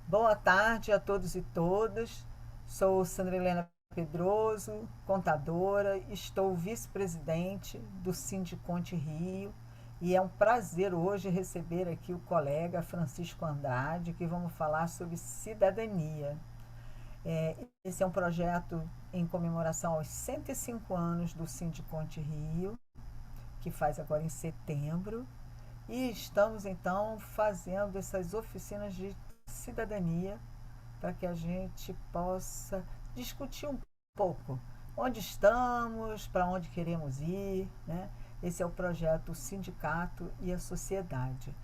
Boa tarde a todos e todas. Sou Sandra Helena Pedroso, contadora, estou vice-presidente do Sindiconte Rio e é um prazer hoje receber aqui o colega Francisco Andrade, que vamos falar sobre cidadania. Esse é um projeto em comemoração aos 105 anos do Sindiconte Rio, que faz agora em setembro, e estamos então fazendo essas oficinas de cidadania para que a gente possa discutir um pouco onde estamos, para onde queremos ir, né? Esse é o projeto o Sindicato e a Sociedade.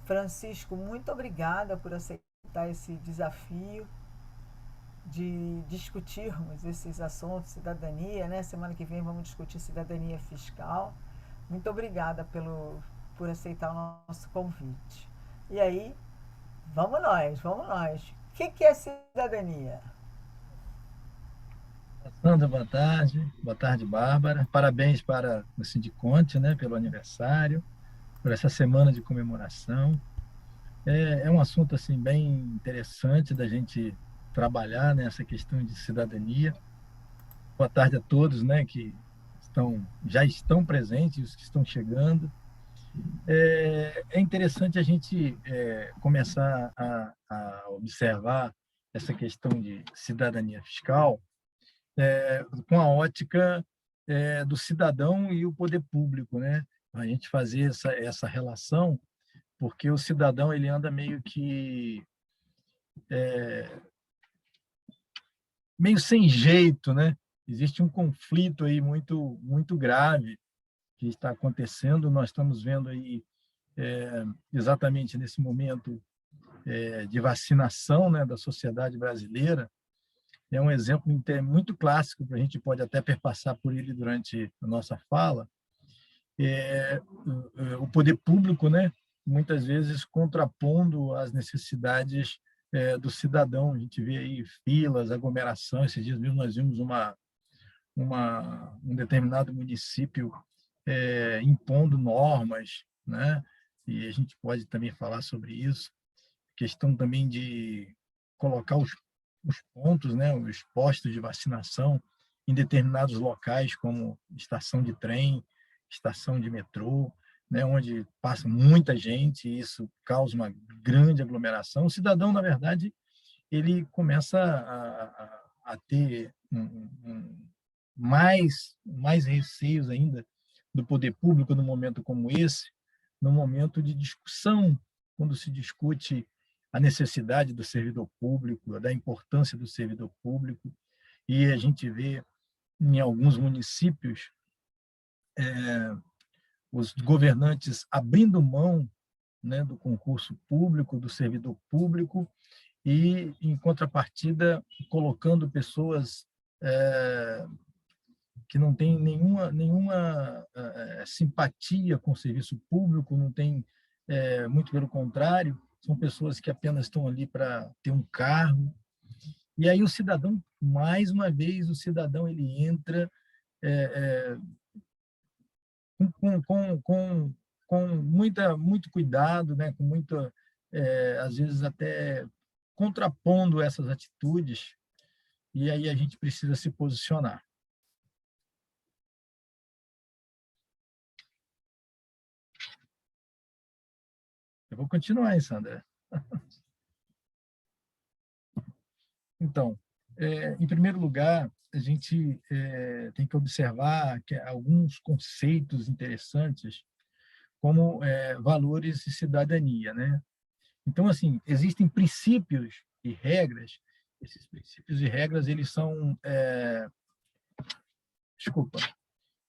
Francisco, muito obrigada por aceitar esse desafio de discutirmos esses assuntos, cidadania, né? Semana que vem vamos discutir cidadania fiscal. Muito obrigada por aceitar o nosso convite. E aí, vamos nós, vamos nós. O que é cidadania? Sandra, boa tarde. Boa tarde, Bárbara. Parabéns para o Sindiconte, né, pelo aniversário, por essa semana de comemoração. É um assunto assim bem interessante da gente trabalhar nessa questão de cidadania. Boa tarde a todos, né, que já estão presentes, e os que estão chegando. É interessante a gente começar a observar essa questão de cidadania fiscal com a ótica do cidadão e o poder público, né? A gente fazer essa relação, porque o cidadão ele anda meio sem jeito, né? Existe um conflito aí muito grave que está acontecendo. Nós estamos vendo aí exatamente nesse momento de vacinação, né, da sociedade brasileira. É um exemplo muito clássico, que a gente pode até perpassar por ele durante a nossa fala, o poder público, né, muitas vezes contrapondo as necessidades do cidadão. A gente vê aí filas, aglomeração. Esses dias mesmo nós vimos um determinado município impondo normas, né? E a gente pode também falar sobre isso. Questão também de colocar os pontos, né, os postos de vacinação em determinados locais, como estação de trem, estação de metrô, né, onde passa muita gente e isso causa uma grande aglomeração. O cidadão, na verdade, ele começa a ter mais receios ainda do poder público num momento como esse, num momento de discussão, quando se discute a necessidade do servidor público, da importância do servidor público, e a gente vê em alguns municípios os governantes abrindo mão, né, do concurso público, do servidor público, e, em contrapartida, colocando pessoas que não têm nenhuma simpatia com o serviço público, não tem, muito pelo contrário, são pessoas que apenas estão ali para ter um cargo. E aí o cidadão, mais uma vez, o cidadão ele entra é, com muito cuidado, né? Com muita, às vezes até contrapondo essas atitudes, e aí a gente precisa se posicionar. Eu vou continuar, hein, Sandra? Então, em primeiro lugar, a gente tem que observar que alguns conceitos interessantes, como valores de cidadania, né? Então, assim, existem princípios e regras. Esses princípios e regras, eles são, desculpa,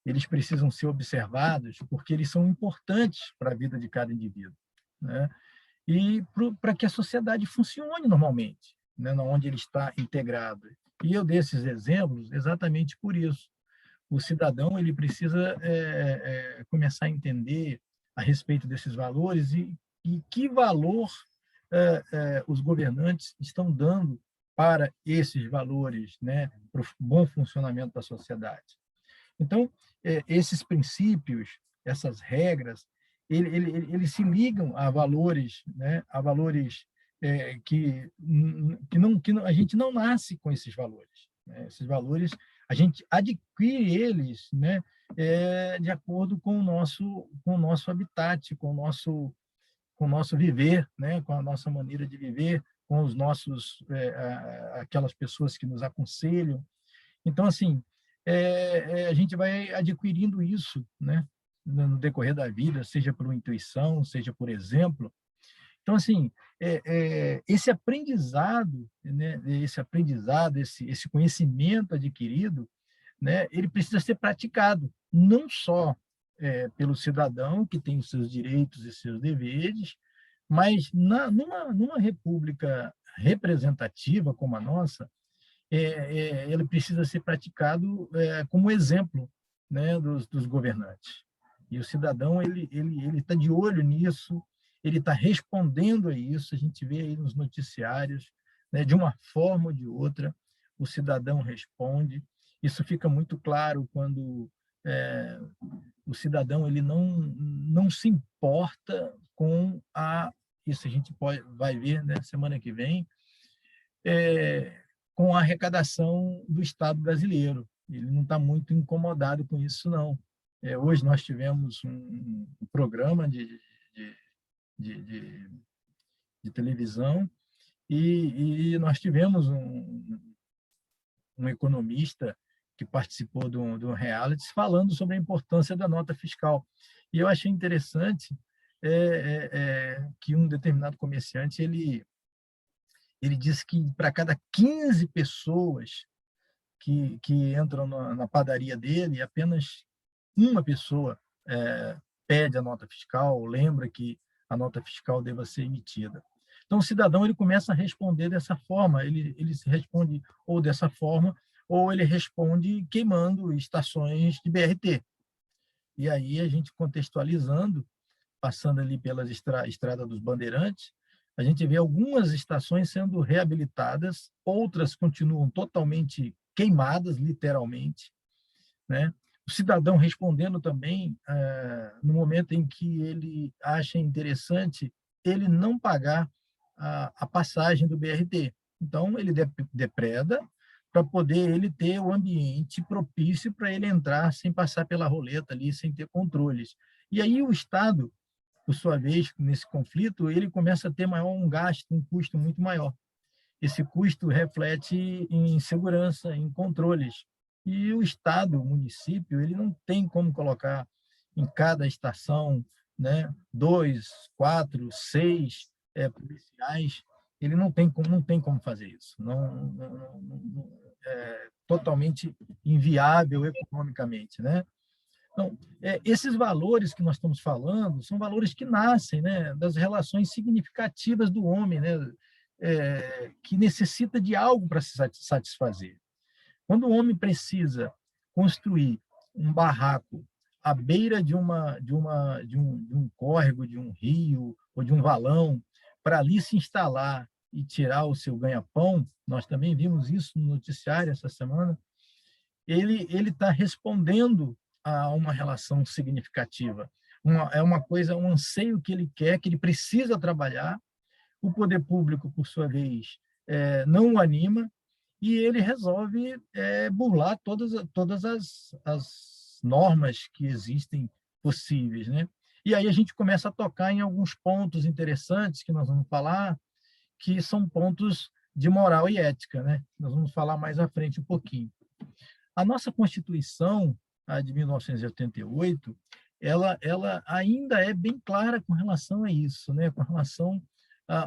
eles precisam ser observados porque eles são importantes para a vida de cada indivíduo, né? E para que a sociedade funcione normalmente, né, onde ele está integrado. E eu dei esses exemplos exatamente por isso. O cidadão ele precisa começar a entender a respeito desses valores e que valor os governantes estão dando para esses valores, né, para o bom funcionamento da sociedade. Então, esses princípios, essas regras, eles se ligam a valores, né, a valores a gente não nasce com esses valores, né? Esses valores, a gente adquire eles, né, de acordo com o nosso habitat, com o nosso viver, né, com a nossa maneira de viver, com os nossos, aquelas pessoas que nos aconselham. Então, assim, a gente vai adquirindo isso, né, no decorrer da vida, seja por intuição, seja por exemplo. Então, assim, esse aprendizado, né, esse conhecimento adquirido, né, ele precisa ser praticado, não só pelo cidadão, que tem os seus direitos e seus deveres, mas numa república representativa como a nossa, ele precisa ser praticado como exemplo, né, dos governantes. E o cidadão ele está de olho nisso, ele está respondendo a isso. A gente vê aí nos noticiários, né, de uma forma ou de outra, o cidadão responde. Isso fica muito claro quando o cidadão ele não se importa com isso a gente vai ver, né, semana que vem, com a arrecadação do Estado brasileiro. Ele não está muito incomodado com isso, não. Hoje nós tivemos um programa de, de, de televisão e nós tivemos um economista que participou de um reality falando sobre a importância da nota fiscal. E eu achei interessante que um determinado comerciante ele disse que para cada 15 pessoas que entram na padaria dele, apenas uma pessoa pede a nota fiscal, lembra que a nota fiscal deva ser emitida. Então, o cidadão ele começa a responder dessa forma, ele se responde ou dessa forma, ou ele responde queimando estações de BRT. E aí, a gente contextualizando, passando ali pela Estrada dos Bandeirantes, a gente vê algumas estações sendo reabilitadas, outras continuam totalmente queimadas, literalmente, né? O cidadão respondendo também, no momento em que ele acha interessante ele não pagar a passagem do BRT. Então, ele depreda para poder ele ter o ambiente propício para ele entrar sem passar pela roleta ali, sem ter controles. E aí o Estado, por sua vez, nesse conflito, ele começa a ter um gasto, um custo muito maior. Esse custo reflete em segurança, em controles. E o Estado, o município, ele não tem como colocar em cada estação, né, 2, 4, 6 policiais. Ele não tem como fazer isso. É totalmente inviável economicamente, né? Então, esses valores que nós estamos falando são valores que nascem, né, das relações significativas do homem, né, que necessita de algo para se satisfazer. Quando o homem precisa construir um barraco à beira de um córrego, de um rio ou de um valão, para ali se instalar e tirar o seu ganha-pão, nós também vimos isso no noticiário essa semana, ele está respondendo a uma relação significativa. É uma coisa, um anseio que ele quer, que ele precisa trabalhar. O poder público, por sua vez, não o anima e ele resolve burlar todas as normas que existem possíveis, né? E aí a gente começa a tocar em alguns pontos interessantes que nós vamos falar, que são pontos de moral e ética, né? Nós vamos falar mais à frente um pouquinho. A nossa Constituição, a de 1988, ela ainda é bem clara com relação a isso, né? Com relação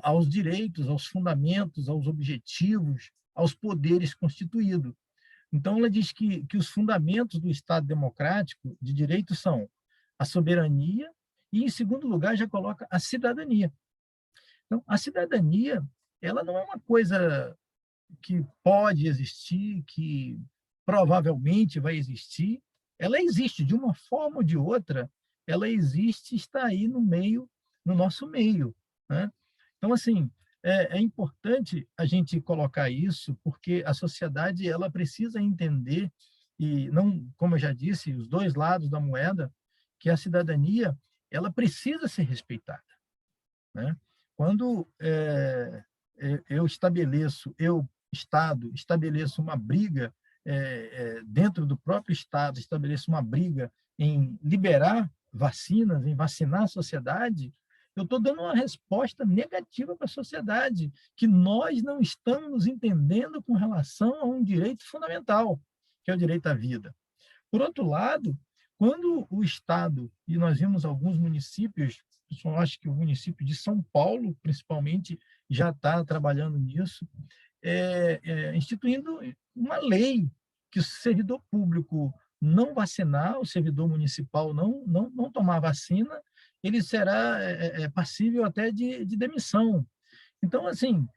aos direitos, aos fundamentos, aos objetivos, aos poderes constituídos. Então, ela diz que os fundamentos do Estado democrático de direito são a soberania e, em segundo lugar, já coloca a cidadania. Então, a cidadania, ela não é uma coisa que pode existir, que provavelmente vai existir, ela existe de uma forma ou de outra, ela existe, está aí no nosso meio, né? Então, assim, é importante a gente colocar isso, porque a sociedade ela precisa entender, e não, como eu já disse, os dois lados da moeda, que a cidadania ela precisa ser respeitada, né? quando eu, Estado, estabeleço uma briga dentro do próprio Estado, estabeleço uma briga em liberar vacinas, em vacinar a sociedade, eu estou dando uma resposta negativa para a sociedade, que nós não estamos nos entendendo com relação a um direito fundamental, que é o direito à vida. Por outro lado, quando o Estado, e nós vimos alguns municípios, eu acho que o município de São Paulo, principalmente, já está trabalhando nisso, instituindo uma lei que o servidor público não vacinar, o servidor municipal não tomar vacina, ele será passível até de demissão. Então, assim,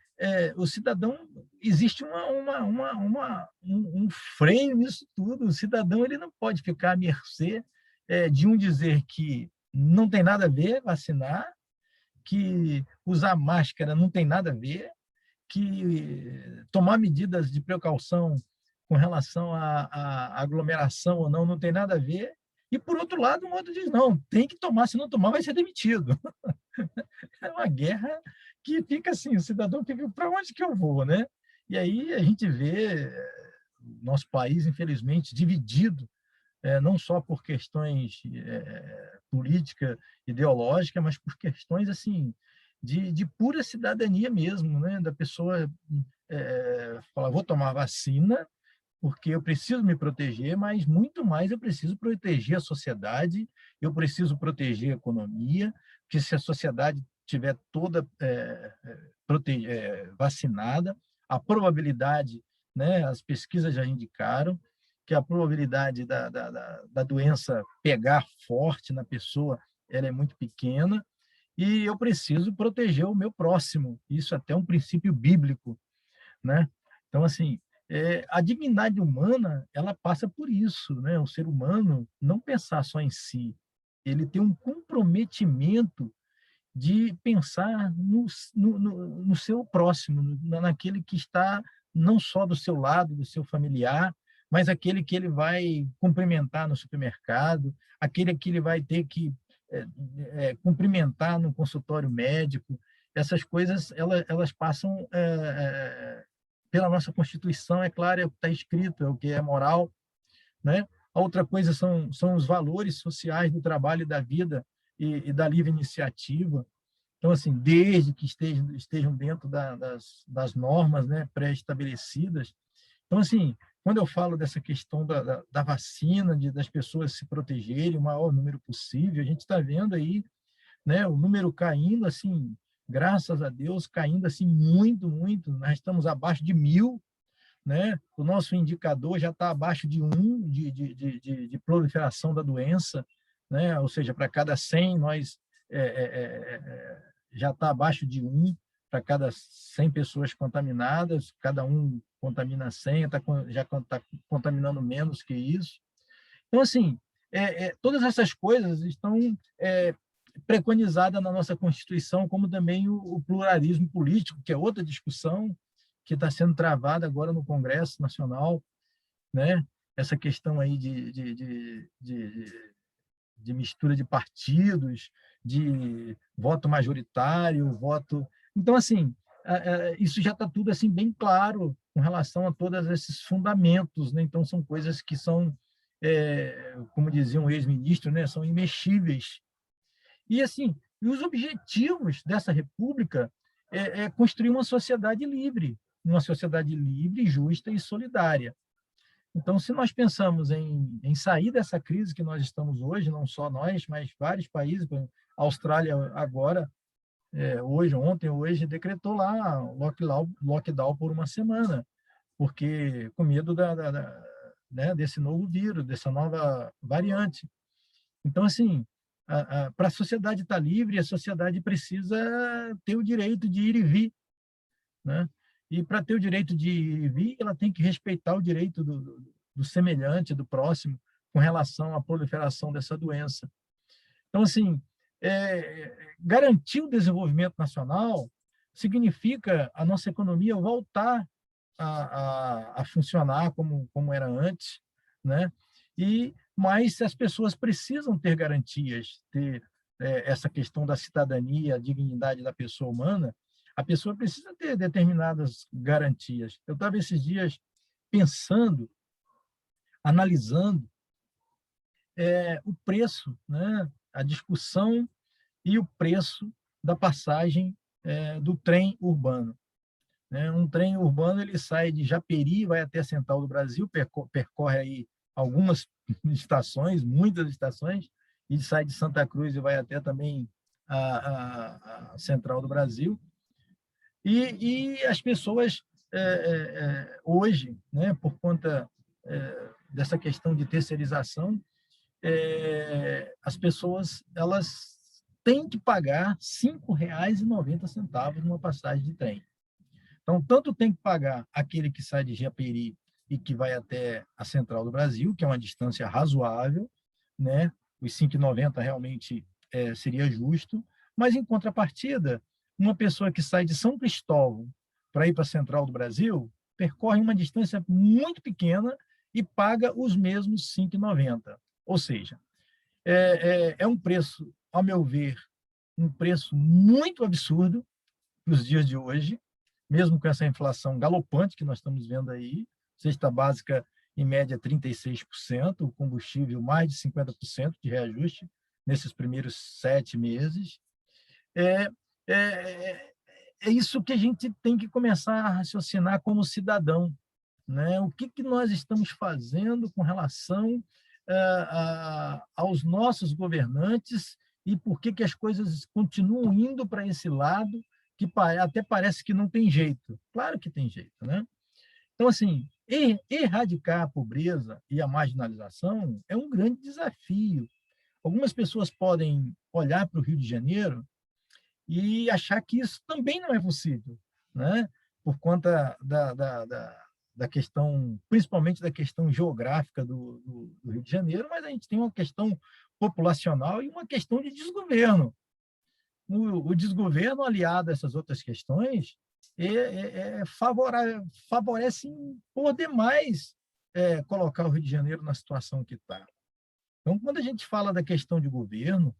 o cidadão, existe um freio nisso tudo. O cidadão ele não pode ficar à mercê de um dizer que não tem nada a ver vacinar, que usar máscara não tem nada a ver, que tomar medidas de precaução com relação à aglomeração ou não tem nada a ver. E, por outro lado, um outro diz, não, tem que tomar, se não tomar vai ser demitido. É uma guerra que fica assim, o cidadão fica, para onde que eu vou, né? E aí a gente vê nosso país, infelizmente, dividido, não só por questões política, ideológica, mas por questões assim de pura cidadania mesmo, né? Da pessoa falar, vou tomar vacina porque eu preciso me proteger, mas muito mais eu preciso proteger a sociedade, eu preciso proteger a economia, porque se a sociedade tiver toda vacinada, a probabilidade, né, as pesquisas já indicaram, que a probabilidade da doença pegar forte na pessoa ela é muito pequena, e eu preciso proteger o meu próximo. Isso até é um princípio bíblico, né? Então, assim, a divindade humana, ela passa por isso, né? O ser humano não pensar só em si, ele tem um comprometimento de pensar no seu próximo, naquele que está não só do seu lado, do seu familiar, mas aquele que ele vai cumprimentar no supermercado, aquele que ele vai ter que cumprimentar no consultório médico. Essas coisas, elas passam pela nossa Constituição, é claro, é o que está escrito, é o que é moral, né? A outra coisa são os valores sociais do trabalho e da vida e da livre iniciativa. Então, assim, desde que estejam dentro das normas, né, pré-estabelecidas. Então, assim, quando eu falo dessa questão da vacina, das pessoas se protegerem o maior número possível, a gente está vendo aí, né, o número caindo, assim, graças a Deus, caindo assim muito, muito. Nós estamos abaixo de 1.000, né? O nosso indicador já está abaixo de 1 de proliferação da doença, né? Ou seja, para cada 100, nós já está abaixo de 1 para cada 100 pessoas contaminadas, cada um contamina 100, já está contaminando menos que isso. Então, assim, todas essas coisas estão preconizadas na nossa Constituição, como também o pluralismo político, que é outra discussão que está sendo travada agora no Congresso Nacional, né? Essa questão aí de mistura de partidos, de voto majoritário, voto... Então, assim, isso já está tudo assim bem claro com relação a todos esses fundamentos, né? Então, são coisas que são, como dizia um ex-ministro, né? São imexíveis. E, assim, os objetivos dessa república é construir uma sociedade livre, justa e solidária. Então, se nós pensamos em sair dessa crise que nós estamos hoje, não só nós, mas vários países, a Austrália agora, ontem, hoje, decretou lá lockdown por uma semana, porque com medo né, desse novo vírus, dessa nova variante. Então, assim, para a sociedade estar livre, a sociedade precisa ter o direito de ir e vir, né? E para ter o direito de vir, ela tem que respeitar o direito do semelhante, do próximo, com relação à proliferação dessa doença. Então, assim, garantir o desenvolvimento nacional significa a nossa economia voltar a funcionar como era antes, né? Mas as pessoas precisam ter garantias, ter essa questão da cidadania, a dignidade da pessoa humana, a pessoa precisa ter determinadas garantias. Eu estava esses dias pensando, analisando o preço, né? A discussão e o preço da passagem do trem urbano. Né? Um trem urbano ele sai de Japeri, vai até a Central do Brasil, percorre aí algumas estações, muitas estações, e sai de Santa Cruz e vai até também a Central do Brasil. E as pessoas, hoje, né, por conta dessa questão de terceirização, as pessoas elas têm que pagar R$ 5,90 numa passagem de trem. Então, tanto tem que pagar aquele que sai de Japeri e que vai até a Central do Brasil, que é uma distância razoável, né? Os 5,90 realmente seria justo, mas, em contrapartida, uma pessoa que sai de São Cristóvão para ir para a Central do Brasil percorre uma distância muito pequena e paga os mesmos 5,90. Ou seja, é um preço, ao meu ver, um preço muito absurdo nos dias de hoje, mesmo com essa inflação galopante que nós estamos vendo aí, cesta básica em média 36%, o combustível mais de 50% de reajuste nesses primeiros 7 meses. É, é, é isso que a gente tem que começar a raciocinar como cidadão, né? O que nós estamos fazendo com relação aos nossos governantes e por que as coisas continuam indo para esse lado que até parece que não tem jeito. Claro que tem jeito, né? Então, assim, erradicar a pobreza e a marginalização é um grande desafio. Algumas pessoas podem olhar para o Rio de Janeiro e achar que isso também não é possível, né? Por conta da questão, principalmente da questão geográfica do Rio de Janeiro, mas a gente tem uma questão populacional e uma questão de desgoverno. O desgoverno, aliado a essas outras questões, favorece por demais colocar o Rio de Janeiro na situação que está. Então, quando a gente fala da questão de governo,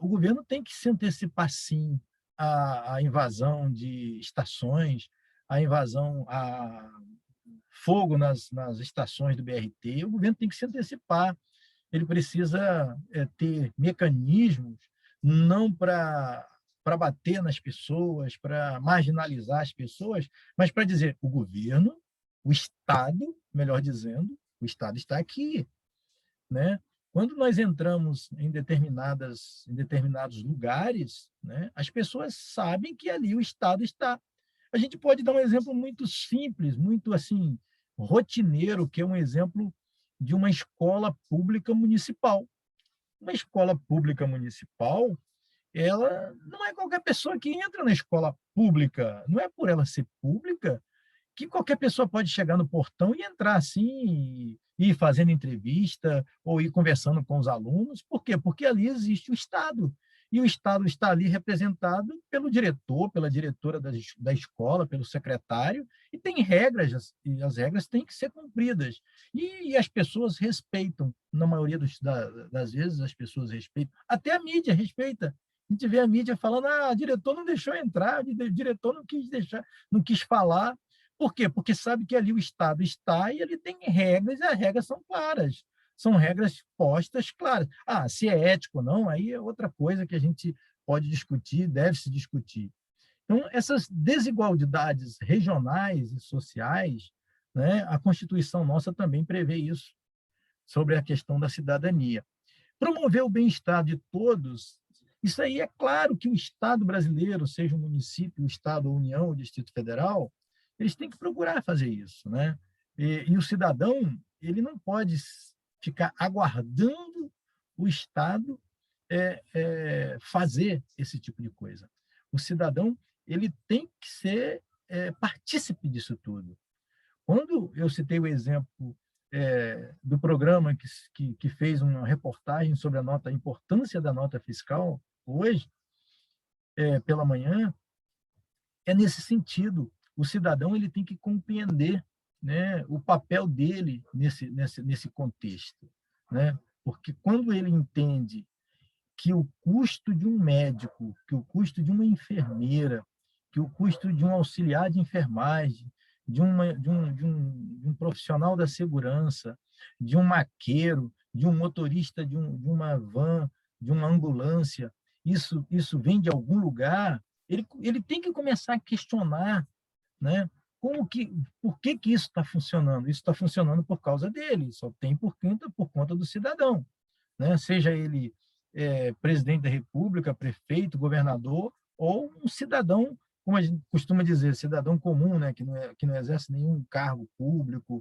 o governo tem que se antecipar, sim, à invasão de estações, à invasão, a fogo nas estações do BRT. O governo tem que se antecipar. Ele precisa ter mecanismos não para bater nas pessoas, para marginalizar as pessoas, mas para dizer, o governo, o Estado, melhor dizendo, o Estado está aqui, né? Quando nós entramos em determinados lugares, né, as pessoas sabem que ali o Estado está. A gente pode dar um exemplo muito simples, muito assim rotineiro, que é um exemplo de uma escola pública municipal. Uma escola pública municipal, ela não é qualquer pessoa que entra na escola pública, não é por ela ser pública que qualquer pessoa pode chegar no portão e entrar assim, e ir fazendo entrevista ou ir conversando com os alunos. Por quê? Porque ali existe o Estado. E o Estado está ali representado pelo diretor, pela diretora da escola, pelo secretário, e tem regras, e as regras têm que ser cumpridas. E as pessoas respeitam, na maioria das vezes, as pessoas respeitam. Até a mídia respeita. A gente vê a mídia falando, o diretor não deixou entrar, o diretor não quis deixar, não quis falar. Por quê? Porque sabe que ali o Estado está e ele tem regras, e as regras são claras. São regras postas claras. Se é ético ou não, aí é outra coisa que a gente pode discutir, deve se discutir. Então, essas desigualdades regionais e sociais, né, a Constituição nossa também prevê isso, sobre a questão da cidadania. Promover o bem-estar de todos, isso aí é claro que o Estado brasileiro, seja o município, o Estado, a União, o Distrito Federal, eles têm que procurar fazer isso, né? E o cidadão, ele não pode ficar aguardando o Estado fazer esse tipo de coisa. O cidadão, ele tem que ser partícipe disso tudo. Quando eu citei o exemplo do programa que fez uma reportagem sobre a importância da nota fiscal hoje, pela manhã, é nesse sentido. O cidadão ele tem que compreender, né, o papel dele nesse contexto, né? Porque quando ele entende que o custo de um médico, que o custo de uma enfermeira, que o custo de um auxiliar de enfermagem, de um profissional da segurança, de um maqueiro, de um motorista de uma van, de uma ambulância, isso vem de algum lugar, ele tem que começar a questionar, né? Por que isso está funcionando? Isso está funcionando por causa dele, só tem por conta do cidadão, né? Seja ele presidente da República, prefeito, governador, ou um cidadão, como a gente costuma dizer, cidadão comum, né? Que não exerce nenhum cargo público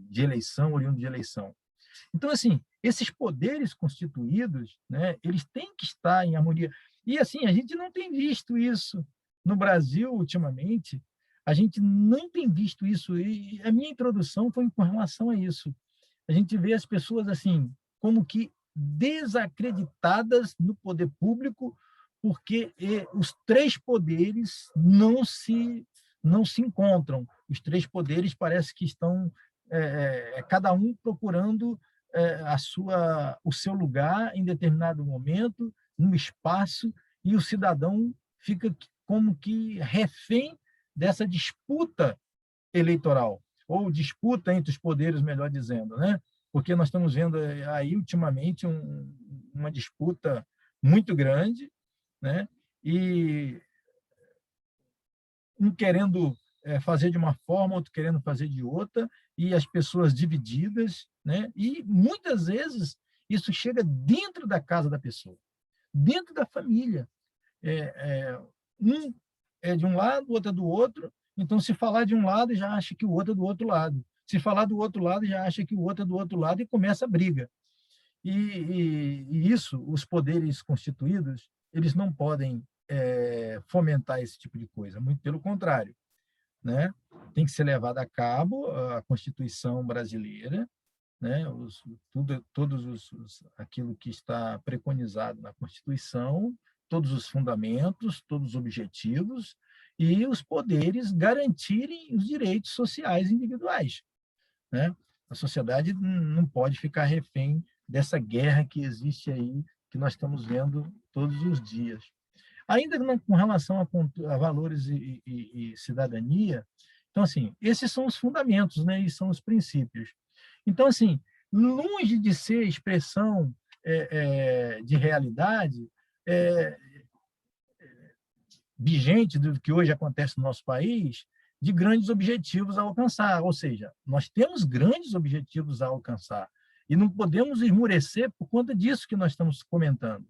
de eleição, oriundo de eleição. Então, assim, esses poderes constituídos, né, eles têm que estar em harmonia. E, assim, a gente não tem visto isso no Brasil ultimamente, a gente não tem visto isso, e a minha introdução foi com relação a isso. A gente vê as pessoas, assim, como que desacreditadas no poder público, porque os três poderes não se encontram. Os três poderes parece que estão cada um procurando o seu lugar em determinado momento, no espaço, e o cidadão fica como que refém dessa disputa eleitoral, ou disputa entre os poderes, melhor dizendo, né? Porque nós estamos vendo aí, ultimamente, uma disputa muito grande, né? E um querendo fazer de uma forma, outro querendo fazer de outra, e as pessoas divididas, né? E muitas vezes isso chega dentro da casa da pessoa, dentro da família. Um é de um lado, o outro é do outro, então se falar de um lado já acha que o outro é do outro lado. Se falar do outro lado já acha que o outro é do outro lado e começa a briga. E isso, os poderes constituídos, eles não podem fomentar esse tipo de coisa, muito pelo contrário, né? Tem que ser levada a cabo a Constituição brasileira, né? Aquilo que está preconizado na Constituição, todos os fundamentos, todos os objetivos, e os poderes garantirem os direitos sociais individuais, né? A sociedade não pode ficar refém dessa guerra que existe aí, que nós estamos vendo todos os dias. Ainda com relação a valores e cidadania, então, assim, esses são os fundamentos, né? E são os princípios. Então, assim, longe de ser expressão de realidade vigente do que hoje acontece no nosso país, de grandes objetivos a alcançar. Ou seja, nós temos grandes objetivos a alcançar e não podemos esmurecer por conta disso que nós estamos comentando.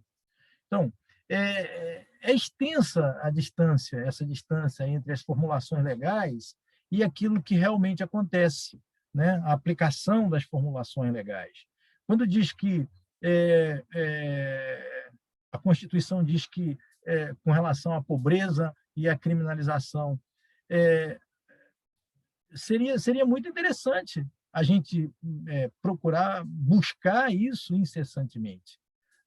Então, é extensa a distância, essa distância entre as formulações legais e aquilo que realmente acontece, né? A aplicação das formulações legais. Quando diz que a Constituição diz que, com relação à pobreza e à criminalização, seria muito interessante a gente procurar buscar isso incessantemente,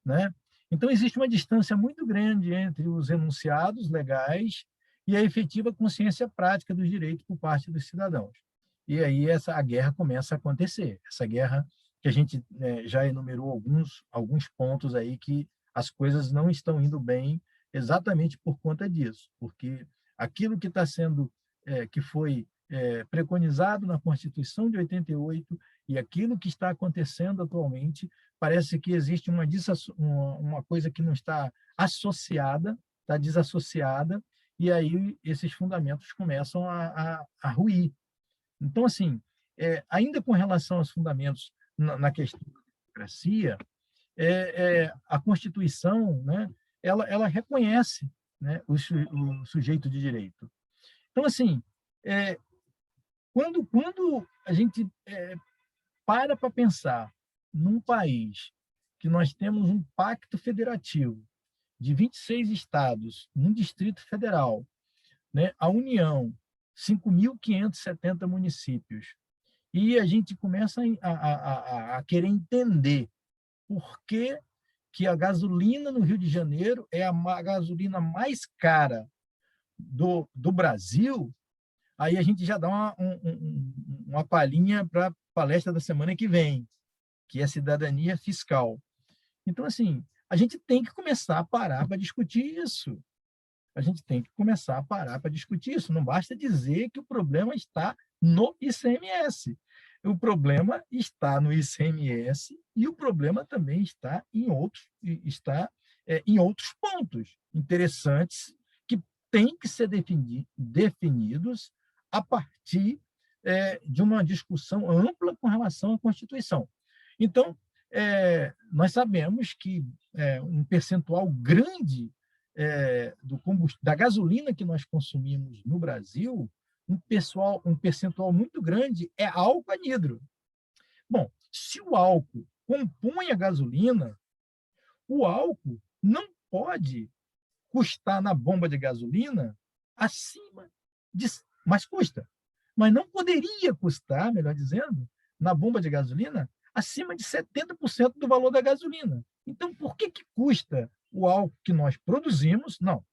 né? Então, existe uma distância muito grande entre os enunciados legais e a efetiva consciência prática dos direitos por parte dos cidadãos. E aí a guerra começa a acontecer. Essa guerra que a gente já enumerou alguns pontos aí que as coisas não estão indo bem exatamente por conta disso, porque aquilo que está sendo, que foi preconizado na Constituição de 88 e aquilo que está acontecendo atualmente, parece que existe uma coisa que não está associada, está desassociada, e aí esses fundamentos começam a ruir. Então, assim, ainda com relação aos fundamentos na questão da democracia, a Constituição, né, ela reconhece, né, o sujeito de direito. Então, assim, quando a gente para pensar num país que nós temos um pacto federativo de 26 estados, um Distrito Federal, né, a União, 5.570 municípios, e a gente começa a querer entender por que a gasolina no Rio de Janeiro é a gasolina mais cara do Brasil, aí a gente já dá uma palhinha para a palestra da semana que vem, que é cidadania fiscal. Então, assim, a gente tem que começar a parar para discutir isso. A gente tem que começar a parar para discutir isso. Não basta dizer que o problema está no ICMS. O problema está no ICMS e o problema também está em outros pontos interessantes que têm que ser definidos a partir de uma discussão ampla com relação à Constituição. Então, nós sabemos que um percentual grande da gasolina que nós consumimos no Brasil, um percentual muito grande é álcool anidro. Bom, se o álcool compõe a gasolina, o álcool não pode custar na bomba de gasolina acima de... Mas custa. Mas não poderia custar, melhor dizendo, na bomba de gasolina acima de 70% do valor da gasolina. Então, por que custa o álcool que nós produzimos? Não.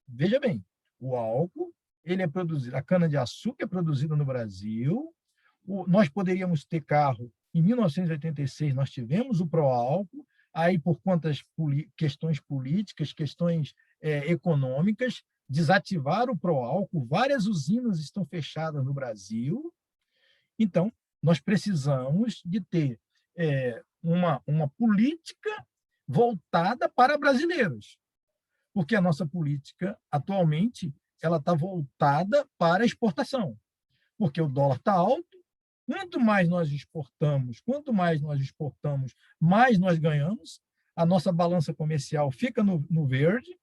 Veja bem, o álcool, ele é produzido, a cana-de-açúcar é produzida no Brasil, nós poderíamos ter carro, em 1986 nós tivemos o pró-álcool, aí por questões políticas, questões econômicas, desativaram o pró-álcool, várias usinas estão fechadas no Brasil. Então, nós precisamos de ter uma política voltada para brasileiros, porque a nossa política, atualmente, ela está voltada para a exportação, porque o dólar está alto, quanto mais nós exportamos, mais nós ganhamos, a nossa balança comercial fica no verde,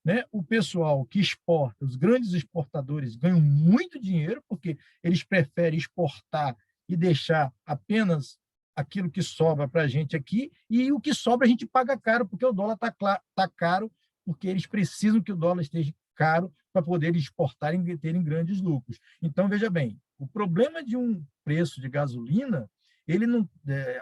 né? O pessoal que exporta, os grandes exportadores, ganham muito dinheiro, porque eles preferem exportar e deixar apenas aquilo que sobra para a gente aqui, e o que sobra a gente paga caro, porque o dólar está caro, porque eles precisam que o dólar esteja caro para poder exportar e terem grandes lucros. Então, veja bem, o problema de um preço de gasolina, ele não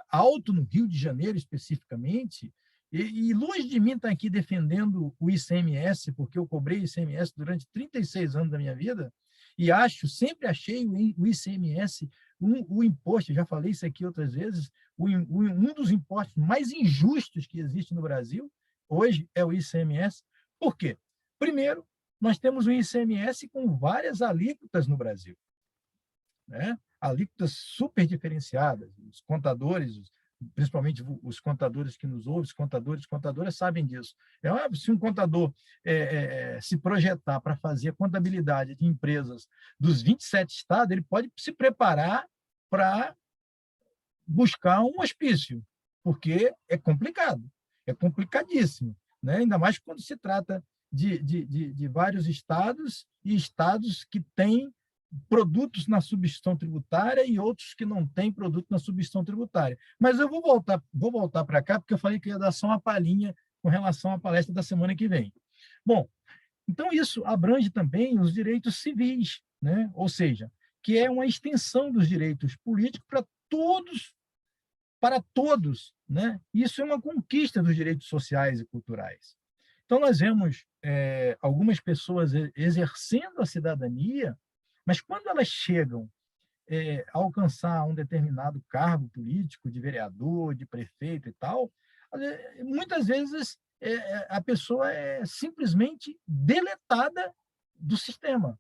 alto no Rio de Janeiro especificamente, e longe de mim estar aqui defendendo o ICMS, porque eu cobrei ICMS durante 36 anos da minha vida, e sempre achei o ICMS o imposto, já falei isso aqui outras vezes, um dos impostos mais injustos que existe no Brasil, hoje, é o ICMS. Por quê? Primeiro, nós temos um ICMS com várias alíquotas no Brasil, né? Alíquotas super diferenciadas. Os contadores, principalmente os contadores que nos ouvem, os contadoras sabem disso. Se um contador se projetar para fazer a contabilidade de empresas dos 27 estados, ele pode se preparar para buscar um hospício, porque é complicado, é complicadíssimo, né? Ainda mais quando se trata de vários estados e estados que têm produtos na substituição tributária e outros que não têm produto na substituição tributária. Mas eu vou voltar para cá, porque eu falei que ia dar só uma palhinha com relação à palestra da semana que vem. Bom, então isso abrange também os direitos civis, né? Ou seja, que é uma extensão dos direitos políticos para todos, né? Isso é uma conquista dos direitos sociais e culturais. Então, nós vemos algumas pessoas exercendo a cidadania, mas quando elas chegam a alcançar um determinado cargo político, de vereador, de prefeito e tal, muitas vezes a pessoa é simplesmente deletada do sistema.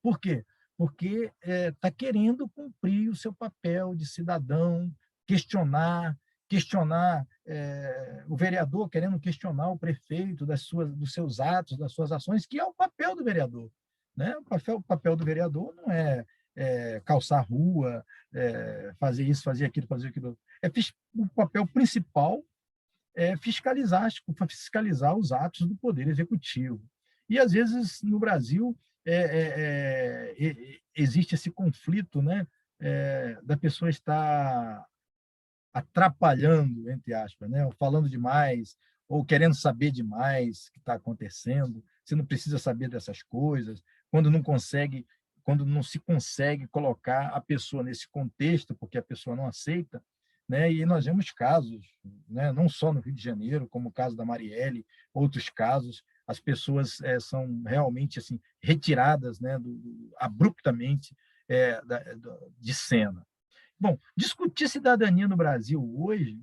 Por quê? Porque está querendo cumprir o seu papel de cidadão, questionar o vereador, querendo questionar o prefeito dos seus atos, das suas ações, que é o papel do vereador, né? O papel do vereador não é calçar rua, fazer isso, fazer aquilo, fazer aquilo. O papel principal é fiscalizar os atos do Poder Executivo. E, às vezes, no Brasil, existe esse conflito, né, da pessoa estar atrapalhando, entre aspas, né, ou falando demais, ou querendo saber demais o que está acontecendo. Você não precisa saber dessas coisas, quando não se consegue colocar a pessoa nesse contexto, porque a pessoa não aceita, né? E nós vemos casos, né, não só no Rio de Janeiro, como o caso da Marielle, outros casos, as pessoas são realmente assim retiradas, né, abruptamente de cena. Bom, discutir cidadania no Brasil hoje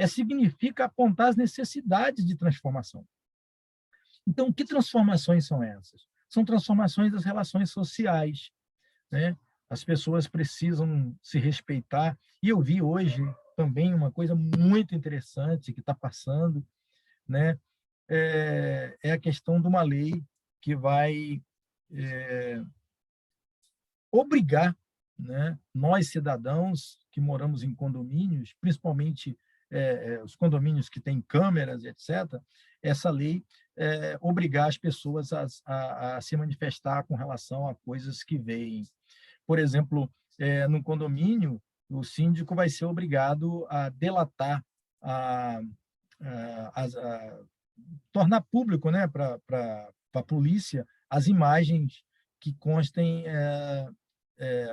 significa apontar as necessidades de transformação. Então, que transformações são essas? São transformações das relações sociais, né? As pessoas precisam se respeitar. E eu vi hoje também uma coisa muito interessante que está passando, né? É a questão de uma lei que vai obrigar, né, nós, cidadãos que moramos em condomínios, principalmente os condomínios que têm câmeras, etc., essa lei obrigar as pessoas a se manifestar com relação a coisas que veem. Por exemplo, no condomínio, o síndico vai ser obrigado a delatar, a, a tornar público, né, para a polícia as imagens que constem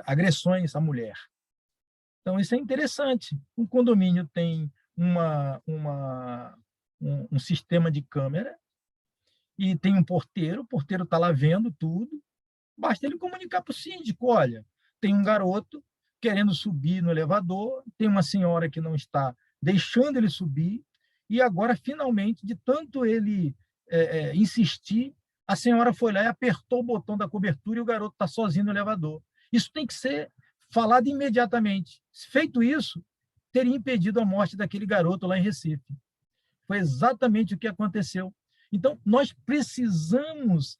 agressões à mulher. Então, isso é interessante. Um condomínio tem um sistema de câmera e tem um porteiro, o porteiro está lá vendo tudo, basta ele comunicar para o síndico, olha, tem um garoto querendo subir no elevador, tem uma senhora que não está deixando ele subir, e agora, finalmente, de tanto ele insistir, a senhora foi lá e apertou o botão da cobertura e o garoto está sozinho no elevador. Isso tem que ser falado imediatamente. Feito isso, teria impedido a morte daquele garoto lá em Recife. Foi exatamente o que aconteceu. Então, nós precisamos,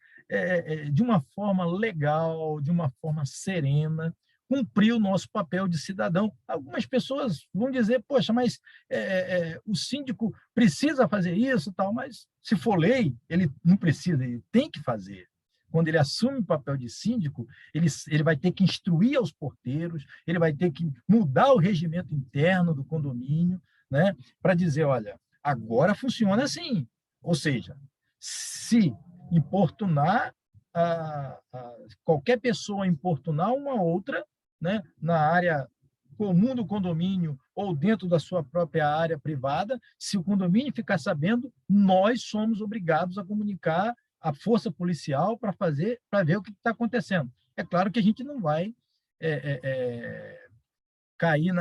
de uma forma legal, de uma forma serena, cumprir o nosso papel de cidadão. Algumas pessoas vão dizer, poxa, mas o síndico precisa fazer isso, tal, mas se for lei, ele não precisa, ele tem que fazer. Quando ele assume o papel de síndico, ele vai ter que instruir aos porteiros, ele vai ter que mudar o regimento interno do condomínio, né, para dizer, olha, agora funciona assim. Ou seja, se importunar, qualquer pessoa importunar uma outra, né, na área comum do condomínio ou dentro da sua própria área privada, se o condomínio ficar sabendo, nós somos obrigados a comunicar à força policial para ver o que está acontecendo. É claro que a gente não vai cair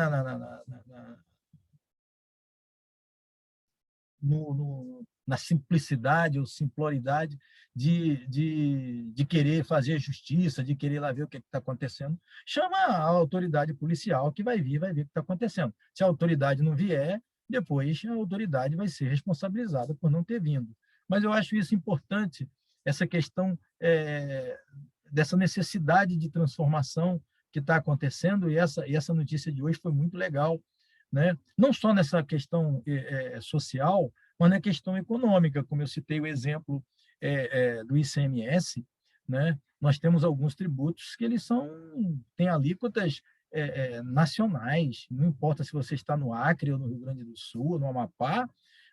na simplicidade ou simploridade de querer fazer justiça, de querer lá ver o que está acontecendo. Chama a autoridade policial que vai ver o que está acontecendo. Se a autoridade não vier, depois a autoridade vai ser responsabilizada por não ter vindo. Mas eu acho isso importante, essa questão dessa necessidade de transformação que está acontecendo, e essa notícia de hoje foi muito legal, né? Não só nessa questão social, mas na questão econômica, como eu citei o exemplo do ICMS, né? Nós temos alguns tributos que eles têm alíquotas nacionais, não importa se você está no Acre, ou no Rio Grande do Sul, ou no Amapá,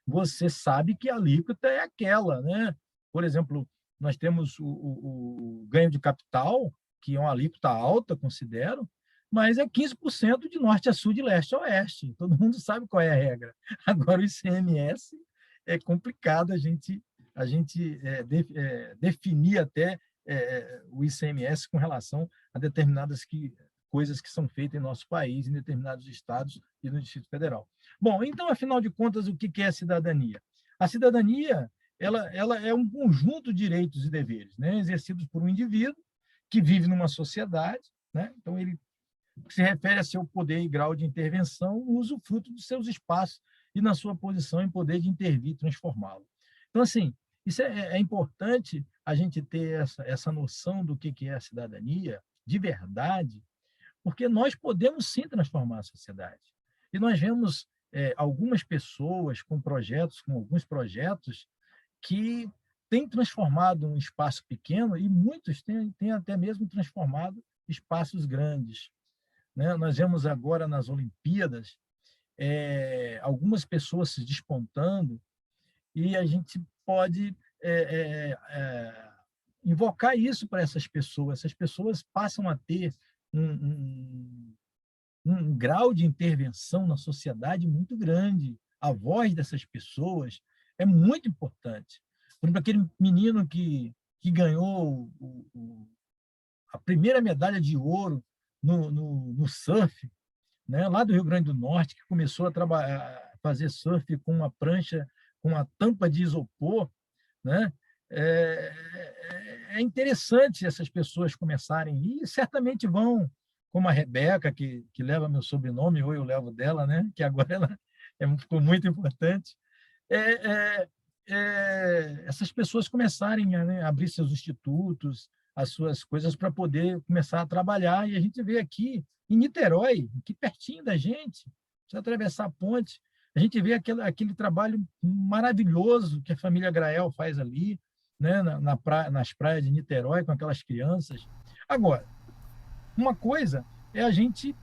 você sabe que a alíquota é aquela, né? Por exemplo, nós temos o ganho de capital, que é uma alíquota alta, considero, mas é 15% de norte a sul, de leste a oeste. Todo mundo sabe qual é a regra. Agora, o ICMS é complicado a gente definir até o ICMS com relação a determinadas coisas que são feitas em nosso país, em determinados estados e no Distrito Federal. Bom, então, afinal de contas, o que é a cidadania? A cidadania ela é um conjunto de direitos e deveres, né, exercidos por um indivíduo que vive numa sociedade, né? Então, ele se refere a seu poder e grau de intervenção no usufruto dos seus espaços e na sua posição em poder de intervir e transformá-lo. Então, assim, isso é importante a gente ter essa noção do que é a cidadania de verdade, porque nós podemos sim transformar a sociedade. E nós vemos algumas pessoas com alguns projetos que têm transformado um espaço pequeno e muitos têm até mesmo transformado espaços grandes, né? Nós vemos agora nas Olimpíadas algumas pessoas se despontando e a gente pode invocar isso para essas pessoas. Essas pessoas passam a ter um grau de intervenção na sociedade muito grande. A voz dessas pessoas é muito importante. Por exemplo, aquele menino que ganhou a primeira medalha de ouro no surf, né, lá do Rio Grande do Norte, que começou a fazer surf com uma prancha, com uma tampa de isopor, né? É interessante essas pessoas começarem, e certamente vão, como a Rebeca, que leva meu sobrenome, ou eu levo dela, né? Que agora ela ficou muito importante. É, é, Essas pessoas começarem a, né, abrir seus institutos, as suas coisas para poder começar a trabalhar. E a gente vê aqui em Niterói, aqui pertinho da gente, precisa atravessar a ponte, a gente vê aquele trabalho maravilhoso que a família Grael faz ali, né, nas praias de Niterói, com aquelas crianças. Agora, uma coisa é a gente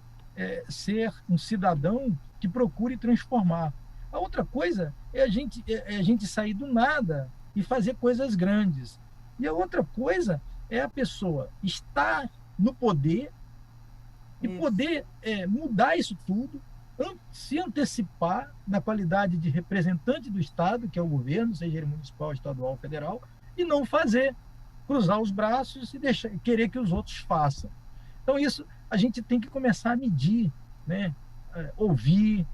ser um cidadão que procure transformar. A outra coisa é a gente sair do nada e fazer coisas grandes. E a outra coisa é a pessoa estar no poder e Isso. poder mudar isso tudo, se antecipar na qualidade de representante do Estado, que é o governo, seja ele municipal, estadual, federal, e não fazer, cruzar os braços e querer que os outros façam. Então, isso a gente tem que começar a medir, né? Ouvir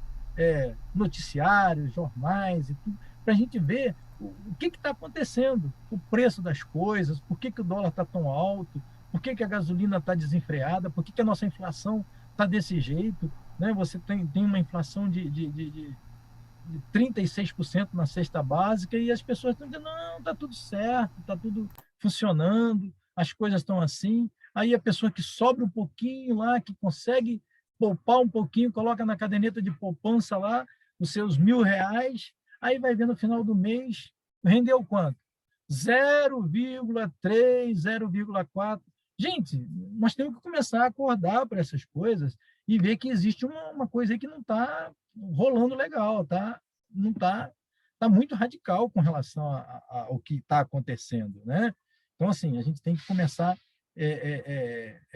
noticiários, jornais e tudo, para a gente ver o que está acontecendo, o preço das coisas, por que o dólar está tão alto, por que a gasolina está desenfreada, por que a nossa inflação está desse jeito. Né? Você tem uma inflação de 36% na cesta básica e as pessoas estão dizendo, não, está tudo certo, está tudo funcionando, as coisas estão assim. Aí a pessoa que sobra um pouquinho lá, que consegue poupar um pouquinho, coloca na caderneta de poupança lá os seus R$ 1.000, aí vai ver no final do mês, rendeu quanto? 0,3, 0,4. Gente, nós temos que começar a acordar para essas coisas e ver que existe uma coisa aí que não está rolando legal, tá? Não tá muito radical com relação ao que está acontecendo, né? Então, assim, a gente tem que começar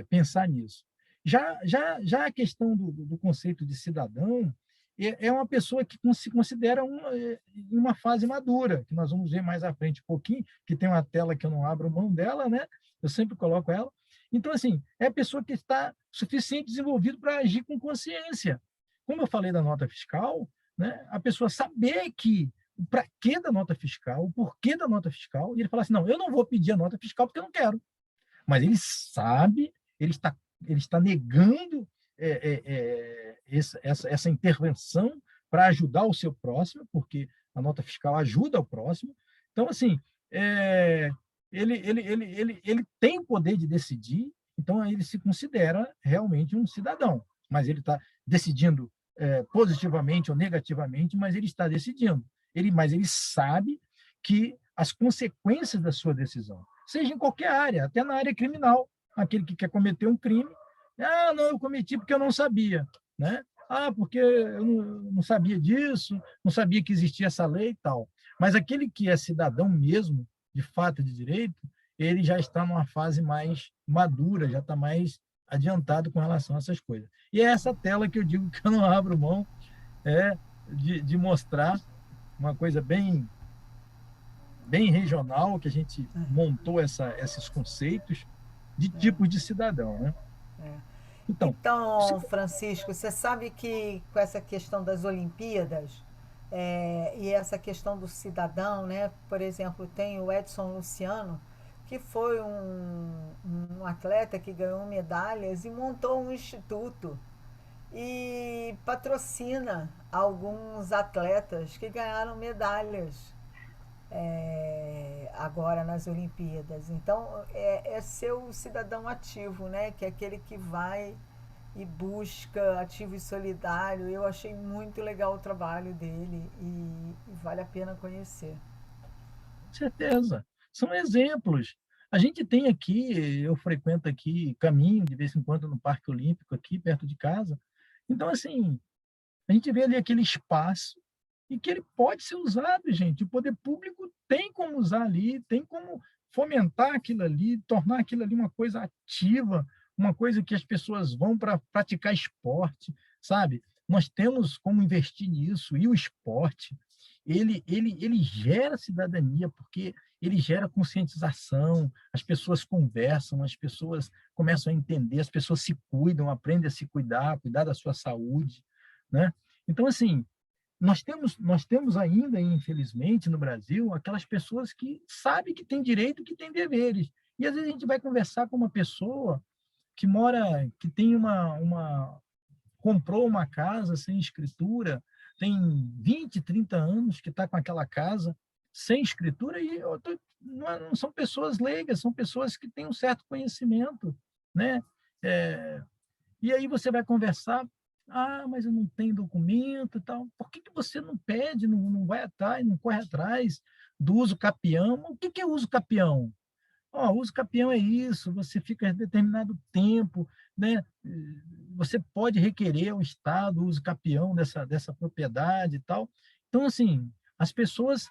pensar nisso. Já a questão do conceito de cidadão é uma pessoa que se considera uma fase madura, que nós vamos ver mais à frente um pouquinho, que tem uma tela que eu não abro mão dela, né? Eu sempre coloco ela. Então, assim, é a pessoa que está suficiente desenvolvido para agir com consciência. Como eu falei da nota fiscal, né? A pessoa saber que o para quê da nota fiscal, o porquê da nota fiscal, e ele fala assim, não, eu não vou pedir a nota fiscal porque eu não quero. Mas ele sabe, ele está negando essa intervenção para ajudar o seu próximo, porque a nota fiscal ajuda o próximo. Então, assim, ele tem o poder de decidir, então ele se considera realmente um cidadão, mas ele está decidindo positivamente ou negativamente, mas ele está decidindo. Mas ele sabe que as consequências da sua decisão, seja em qualquer área, até na área criminal, aquele que quer cometer um crime, não, eu cometi porque eu não sabia, né? Porque eu não sabia disso, não sabia que existia essa lei e tal. Mas aquele que é cidadão mesmo, de fato de direito, ele já está numa fase mais madura, já está mais adiantado com relação a essas coisas. E é essa tela que eu digo que eu não abro mão de mostrar uma coisa bem regional, que a gente montou esses conceitos de tipos de cidadão. Né? Então, Então, Francisco, você sabe que com essa questão das Olimpíadas e essa questão do cidadão, né? Por exemplo, tem o Edson Luciano, que foi um atleta que ganhou medalhas e montou um instituto e patrocina alguns atletas que ganharam medalhas agora nas Olimpíadas. Então é ser o cidadão ativo, né? Que é aquele que vai e busca, ativo e solidário. Eu achei muito legal o trabalho dele e vale a pena conhecer. com certeza, são exemplos. A gente tem aqui, eu frequento aqui, caminho de vez em quando no Parque Olímpico, aqui perto de casa. Então, assim, a gente vê ali aquele espaço e que ele pode ser usado, gente. O poder público tem como usar ali, tem como fomentar aquilo ali, tornar aquilo ali uma coisa ativa, uma coisa que as pessoas vão para praticar esporte, sabe? Nós temos como investir nisso, e o esporte. ele gera cidadania, porque ele gera conscientização, as pessoas conversam, as pessoas começam a entender, as pessoas se cuidam, aprendem a se cuidar, cuidar da sua saúde, né? Então, assim, nós temos ainda, infelizmente, no Brasil, aquelas pessoas que sabem que têm direito, que têm deveres. E às vezes a gente vai conversar com uma pessoa que mora, que tem comprou uma casa sem escritura, tem 20, 30 anos que está com aquela casa sem escritura, e não são pessoas leigas, são pessoas que têm um certo conhecimento, né? É, e aí você vai conversar, mas eu não tenho documento e tal. Por que que você não pede, não vai atrás, não corre atrás do uso capião? O que que é uso capião? Ó, uso capião é isso, você fica determinado tempo, né? Você pode requerer ao Estado o uso capião dessa propriedade e tal. Então, assim, as pessoas,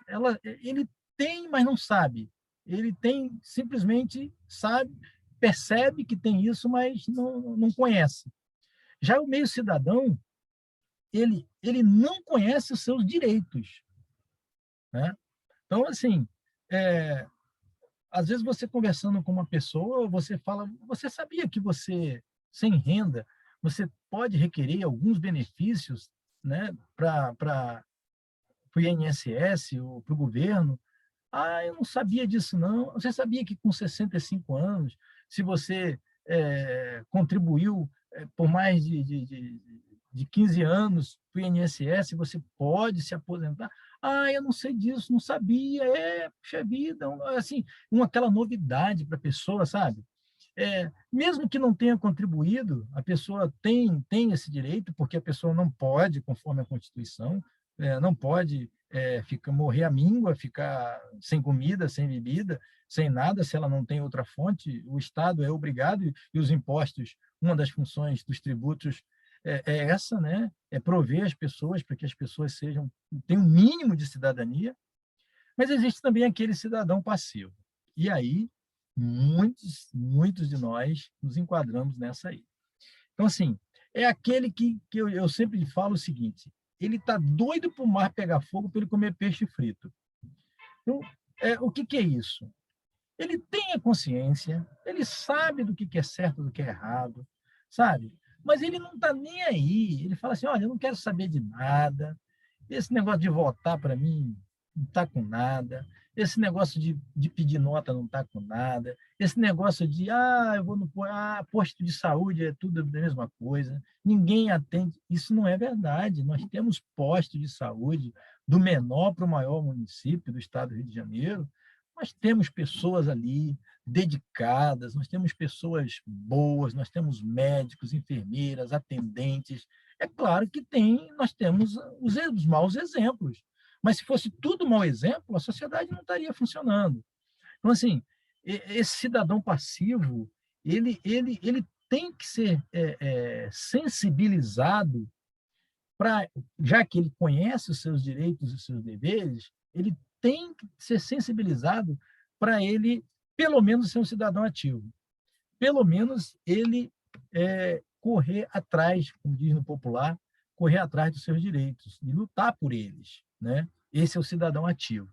ele tem, mas não sabe. Ele tem, simplesmente sabe, percebe que tem isso, mas não conhece. Já o meio cidadão, ele não conhece os seus direitos, né? Então, assim, é, às vezes você conversando com uma pessoa, você fala, você sabia que você, sem renda, você pode requerer alguns benefícios, né, para o INSS ou para o governo? Eu não sabia disso, não. Você sabia que com 65 anos, se você contribuiu por mais de 15 anos para o INSS, você pode se aposentar? Eu não sei disso, não sabia. Puxa vida, assim, aquela novidade para a pessoa, sabe? Mesmo que não tenha contribuído, a pessoa tem esse direito, porque a pessoa não pode, conforme a Constituição, não pode morrer à míngua, ficar sem comida, sem bebida, sem nada, se ela não tem outra fonte. O Estado é obrigado, e os impostos, uma das funções dos tributos é essa, né? É prover as pessoas para que as pessoas tenham um mínimo de cidadania, mas existe também aquele cidadão passivo. E aí, muitos de nós nos enquadramos nessa aí. Então, assim, é aquele que eu sempre falo o seguinte: ele está doido para o mar pegar fogo para ele comer peixe frito. Então, o que é isso? Ele tem a consciência, ele sabe do que é certo, do que é errado, sabe? Mas ele não está nem aí. Ele fala assim: olha, eu não quero saber de nada, esse negócio de votar, para mim, não está com nada. Esse negócio de pedir nota não está com nada. Esse negócio de, eu vou no posto de saúde, é tudo a mesma coisa. Ninguém atende. Isso não é verdade. Nós temos postos de saúde do menor para o maior município do estado do Rio de Janeiro. Nós temos pessoas ali dedicadas, nós temos pessoas boas, nós temos médicos, enfermeiras, atendentes. É claro que nós temos os maus exemplos, mas se fosse tudo mau exemplo, a sociedade não estaria funcionando. Então, assim, esse cidadão passivo, ele tem que ser sensibilizado para, já que ele conhece os seus direitos e os seus deveres, ele tem que ser sensibilizado para ele, pelo menos, ser um cidadão ativo. Pelo menos ele correr atrás, como diz no popular, correr atrás dos seus direitos e lutar por eles, né? Esse é o cidadão ativo.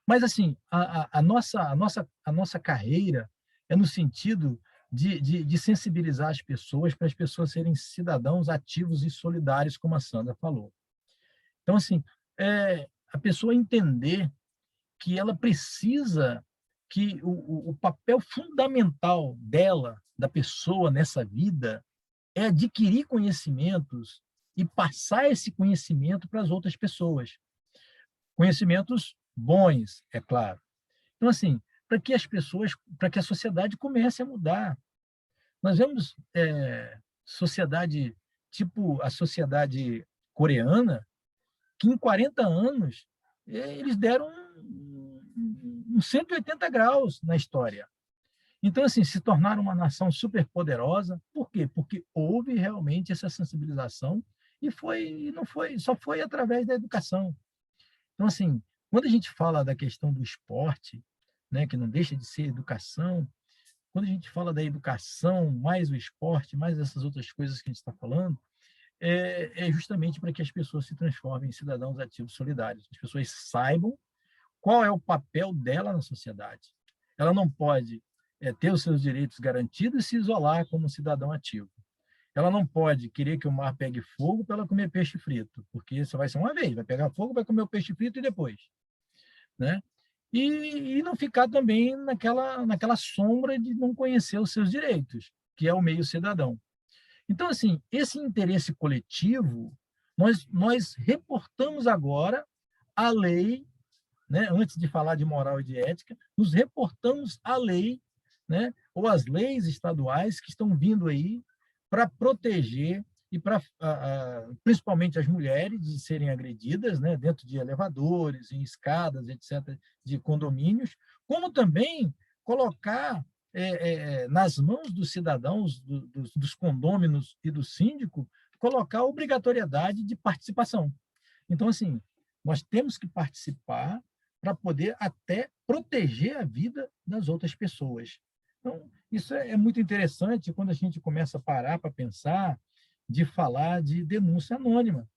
Mas, assim, a nossa carreira é no sentido de sensibilizar as pessoas para as pessoas serem cidadãos ativos e solidários, como a Sandra falou. Então, assim, a pessoa entender que ela precisa, que o papel fundamental dela, da pessoa nessa vida, é adquirir conhecimentos e passar esse conhecimento para as outras pessoas. Conhecimentos bons, é claro. Então, assim, para que a sociedade comece a mudar. Nós vemos sociedade, tipo a sociedade coreana, que em 40 anos eles deram um 180 graus na história. Então, assim, se tornaram uma nação superpoderosa. Por quê? Porque houve realmente essa sensibilização não foi, só foi através da educação. Então, assim, quando a gente fala da questão do esporte, né, que não deixa de ser educação, quando a gente fala da educação, mais o esporte, mais essas outras coisas que a gente está falando, é justamente para que as pessoas se transformem em cidadãos ativos solidários. As pessoas saibam qual é o papel dela na sociedade. Ela não pode ter os seus direitos garantidos e se isolar como um cidadão ativo. Ela não pode querer que o mar pegue fogo para ela comer peixe frito, porque isso vai ser uma vez, vai pegar fogo, vai comer o peixe frito e depois, né? E não ficar também naquela sombra de não conhecer os seus direitos, que é o meio cidadão. Então, assim, esse interesse coletivo, nós reportamos agora a lei, né? Antes de falar de moral e de ética, nos reportamos à lei, né? Ou às leis estaduais que estão vindo aí para proteger e para principalmente as mulheres de serem agredidas, né? Dentro de elevadores, em escadas, etc., de condomínios, como também colocar nas mãos dos cidadãos, dos condôminos e do síndico, colocar a obrigatoriedade de participação. Então, assim, nós temos que participar para poder até proteger a vida das outras pessoas. Então, isso é muito interessante quando a gente começa a parar para pensar de falar de denúncia anônima,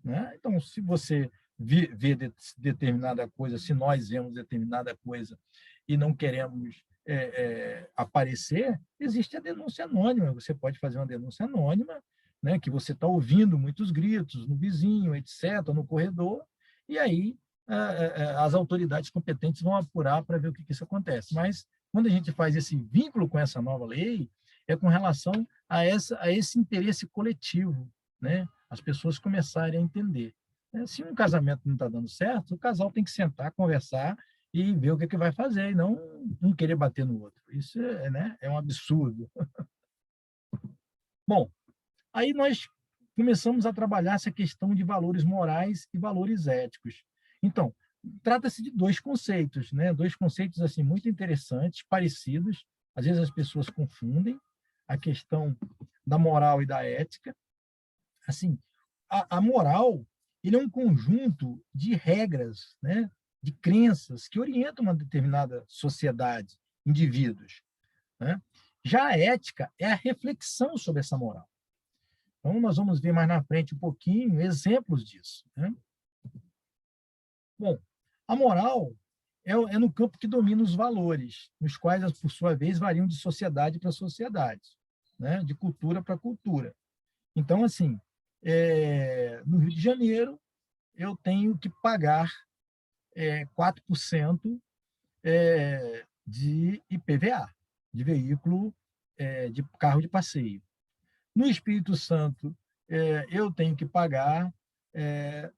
né? Então, se você vê determinada coisa, se nós vemos determinada coisa e não queremos aparecer, existe a denúncia anônima. Você pode fazer uma denúncia anônima, né, que você está ouvindo muitos gritos no vizinho, etc., no corredor, e aí as autoridades competentes vão apurar para ver o que isso acontece. Mas, quando a gente faz esse vínculo com essa nova lei, é com relação a esse interesse coletivo, né? As pessoas começarem a entender. Se um casamento não está dando certo, o casal tem que sentar, conversar e ver o que vai fazer, e não um querer bater no outro. Isso né, é um absurdo. Bom, aí nós começamos a trabalhar essa questão de valores morais e valores éticos. Então, trata-se de dois conceitos, né? Dois conceitos assim muito interessantes, parecidos. Às vezes as pessoas confundem a questão da moral e da ética. Assim, a moral, ele é um conjunto de regras, né? De crenças que orientam uma determinada sociedade, indivíduos, né? Já a ética é a reflexão sobre essa moral. Então, nós vamos ver mais na frente um pouquinho exemplos disso, né? Bom, a moral é no campo que domina os valores, nos quais, por sua vez, variam de sociedade para sociedade, né? De cultura para cultura. Então, assim, no Rio de Janeiro, eu tenho que pagar 4% de IPVA, de veículo, de carro de passeio. No Espírito Santo, eu tenho que pagar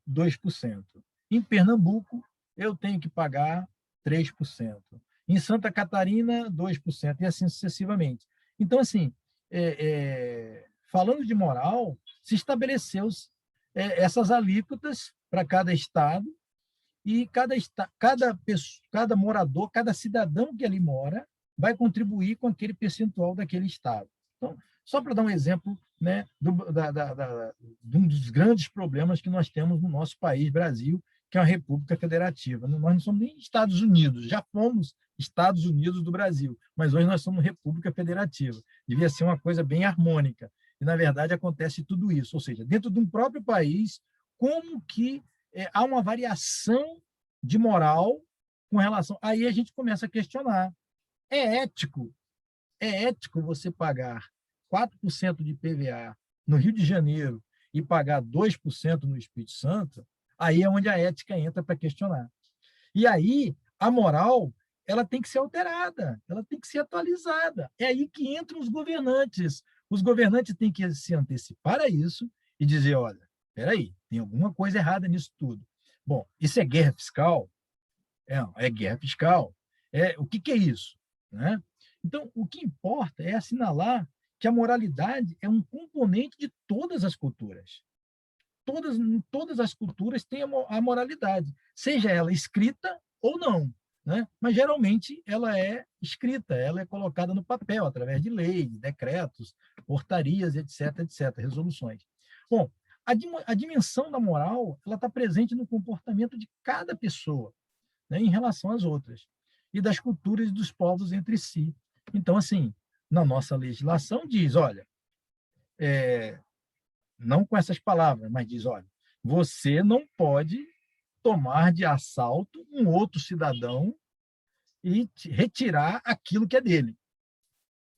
2%. Em Pernambuco, eu tenho que pagar 3%. Em Santa Catarina, 2%, e assim sucessivamente. Então, assim, falando de moral, se estabeleceu essas alíquotas para cada estado, e cada morador, cada cidadão que ali mora, vai contribuir com aquele percentual daquele estado. Então, só para dar um exemplo, né, de um dos grandes problemas que nós temos no nosso país, Brasil, que é uma república federativa. Nós não somos nem Estados Unidos, já fomos Estados Unidos do Brasil, mas hoje nós somos república federativa. Devia ser uma coisa bem harmônica. E, na verdade, acontece tudo isso. Ou seja, dentro de um próprio país, como que há uma variação de moral com relação... Aí a gente começa a questionar. É ético? É ético você pagar 4% de IPVA no Rio de Janeiro e pagar 2% no Espírito Santo? Aí é onde a ética entra para questionar. E aí a moral, ela tem que ser alterada, ela tem que ser atualizada. É aí que entram os governantes. Os governantes têm que se antecipar a isso e dizer, olha, espera aí, tem alguma coisa errada nisso tudo. Bom, isso é guerra fiscal? É guerra fiscal. O que é isso? Né? Então, o que importa é assinalar que a moralidade é um componente de todas as culturas. Todas as culturas têm a moralidade, seja ela escrita ou não, né? Mas geralmente ela é escrita, ela é colocada no papel através de leis, decretos, portarias, etc, etc, resoluções. Bom, a dimensão da moral, ela está presente no comportamento de cada pessoa, né, em relação às outras, e das culturas e dos povos entre si. Então, assim, na nossa legislação diz, olha, não com essas palavras, mas diz, olha, você não pode tomar de assalto um outro cidadão e retirar aquilo que é dele.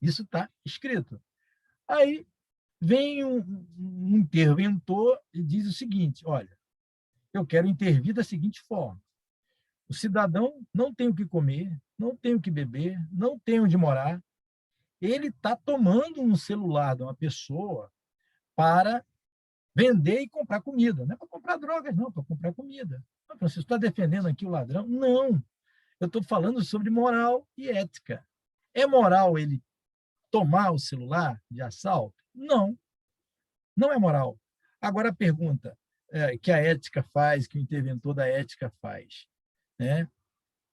Isso está escrito. Aí vem um interventor e diz o seguinte, olha, eu quero intervir da seguinte forma, o cidadão não tem o que comer, não tem o que beber, não tem onde morar, ele está tomando um celular de uma pessoa para vender e comprar comida. Não é para comprar drogas, não, para comprar comida. Você está defendendo aqui o ladrão? Não. Eu estou falando sobre moral e ética. É moral ele tomar o celular de assalto? Não, não é moral. Agora a pergunta que a ética faz, que o interventor da ética faz, né?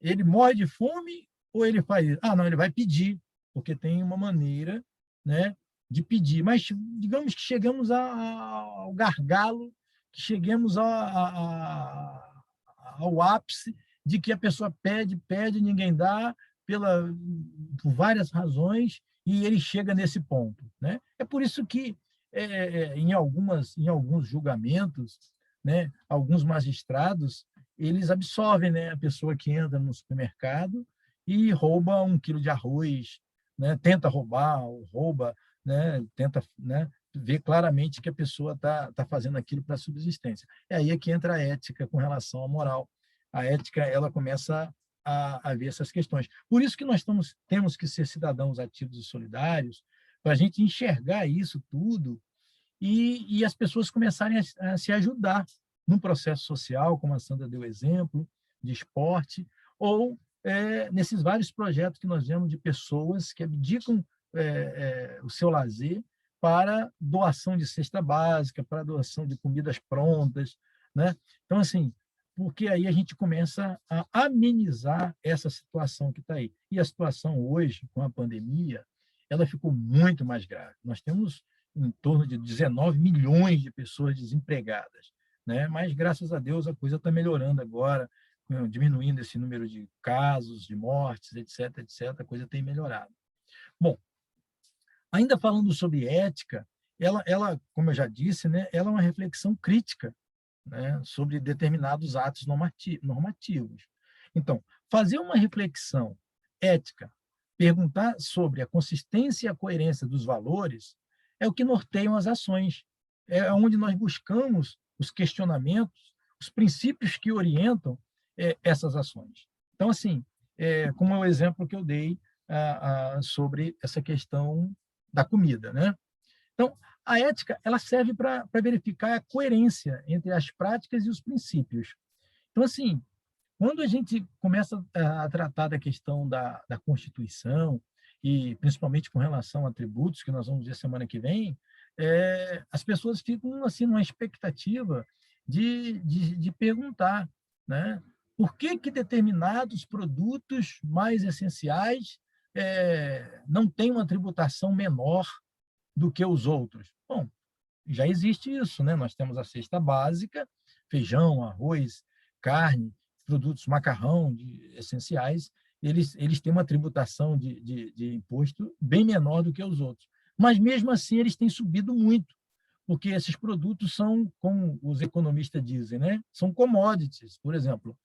Ele morre de fome ou ele faz isso? Ah, não, ele vai pedir, porque tem uma maneira, né, de pedir. Mas digamos que chegamos ao gargalo, que chegamos ao ápice de que a pessoa pede, pede, ninguém dá, por várias razões, e ele chega nesse ponto, né? É por isso que em alguns julgamentos, né, alguns magistrados eles absolvem, né, a pessoa que entra no supermercado e rouba 1 quilo de arroz, né, tenta roubar ou rouba, né, tenta, né, ver claramente que a pessoa tá fazendo aquilo para subsistência. É aí que entra a ética com relação à moral. A ética ela começa a ver essas questões. Por isso que nós temos que ser cidadãos ativos e solidários, para a gente enxergar isso tudo e as pessoas começarem a se ajudar num processo social, como a Sandra deu exemplo, de esporte, ou nesses vários projetos que nós vemos de pessoas que abdicam o seu lazer para doação de cesta básica, para doação de comidas prontas, né? Então, assim, porque aí a gente começa a amenizar essa situação que está aí. E a situação hoje, com a pandemia, ela ficou muito mais grave. Nós temos em torno de 19 milhões de pessoas desempregadas, né? Mas, graças a Deus, a coisa está melhorando agora, diminuindo esse número de casos, de mortes, etc., etc., a coisa tem melhorado. Bom, ainda falando sobre ética, ela como eu já disse, né, ela é uma reflexão crítica, né, sobre determinados atos normativos. Então, fazer uma reflexão ética, perguntar sobre a consistência e a coerência dos valores, é o que norteiam as ações. É onde nós buscamos os questionamentos, os princípios que orientam essas ações. Então, assim, como é o exemplo que eu dei sobre essa questão da comida, né? Então, a ética ela serve para verificar a coerência entre as práticas e os princípios. Então, assim, quando a gente começa a tratar da questão da Constituição, e principalmente com relação a tributos, que nós vamos ver semana que vem, as pessoas ficam assim numa expectativa de perguntar, né? Por que determinados produtos mais essenciais não têm uma tributação menor do que os outros? Bom, já existe isso, né? Nós temos a cesta básica, feijão, arroz, carne, produtos macarrão essenciais, eles têm uma tributação de imposto bem menor do que os outros. Mas, mesmo assim, eles têm subido muito, porque esses produtos são, como os economistas dizem, né? São commodities, por exemplo,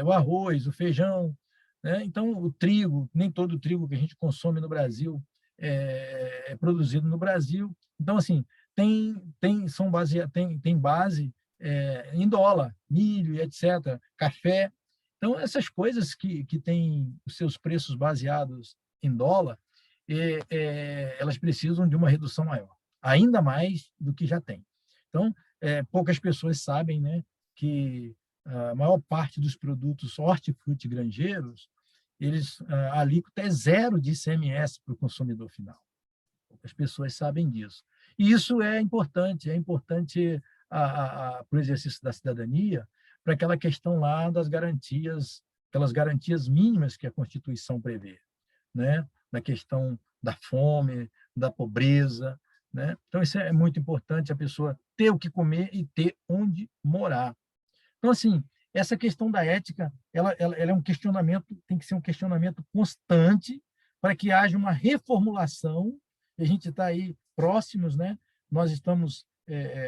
o arroz, o feijão, né? Então, o trigo, nem todo o trigo que a gente consome no Brasil é produzido no Brasil. Então, assim, tem base em dólar, milho, etc., café. Então, essas coisas que têm os seus preços baseados em dólar, elas precisam de uma redução maior, ainda mais do que já tem. Então, poucas pessoas sabem, né, que a maior parte dos produtos hortifrutigranjeiros, a alíquota é zero de ICMS para o consumidor final. Poucas pessoas sabem disso. E isso é importante para o exercício da cidadania, para aquela questão lá das garantias, aquelas garantias mínimas que a Constituição prevê, né? Na questão da fome, da pobreza, né? Então, isso é muito importante, a pessoa ter o que comer e ter onde morar. Então, assim, essa questão da ética, ela é um questionamento, tem que ser um questionamento constante para que haja uma reformulação. A gente está aí próximos, né? Nós estamos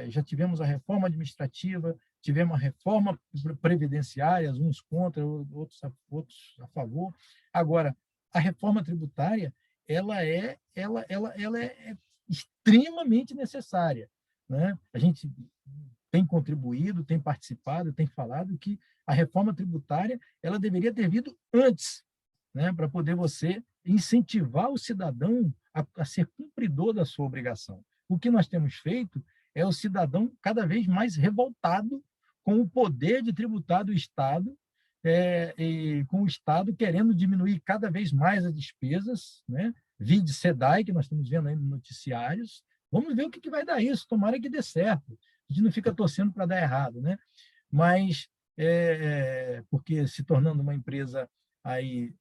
já tivemos a reforma administrativa, tivemos a reforma previdenciária, uns contra, outros a favor. Agora, a reforma tributária, ela é extremamente necessária, né? A gente tem contribuído, tem participado, tem falado que a reforma tributária ela deveria ter vindo antes, né? Para poder você incentivar o cidadão a ser cumpridor da sua obrigação. O que nós temos feito é o cidadão cada vez mais revoltado com o poder de tributar do Estado, e com o Estado querendo diminuir cada vez mais as despesas, né? Vide SEDAI, que nós estamos vendo aí nos noticiários. Vamos ver o que vai dar isso, tomara que dê certo. A gente não fica torcendo para dar errado, né? Mas, porque se tornando uma empresa aí,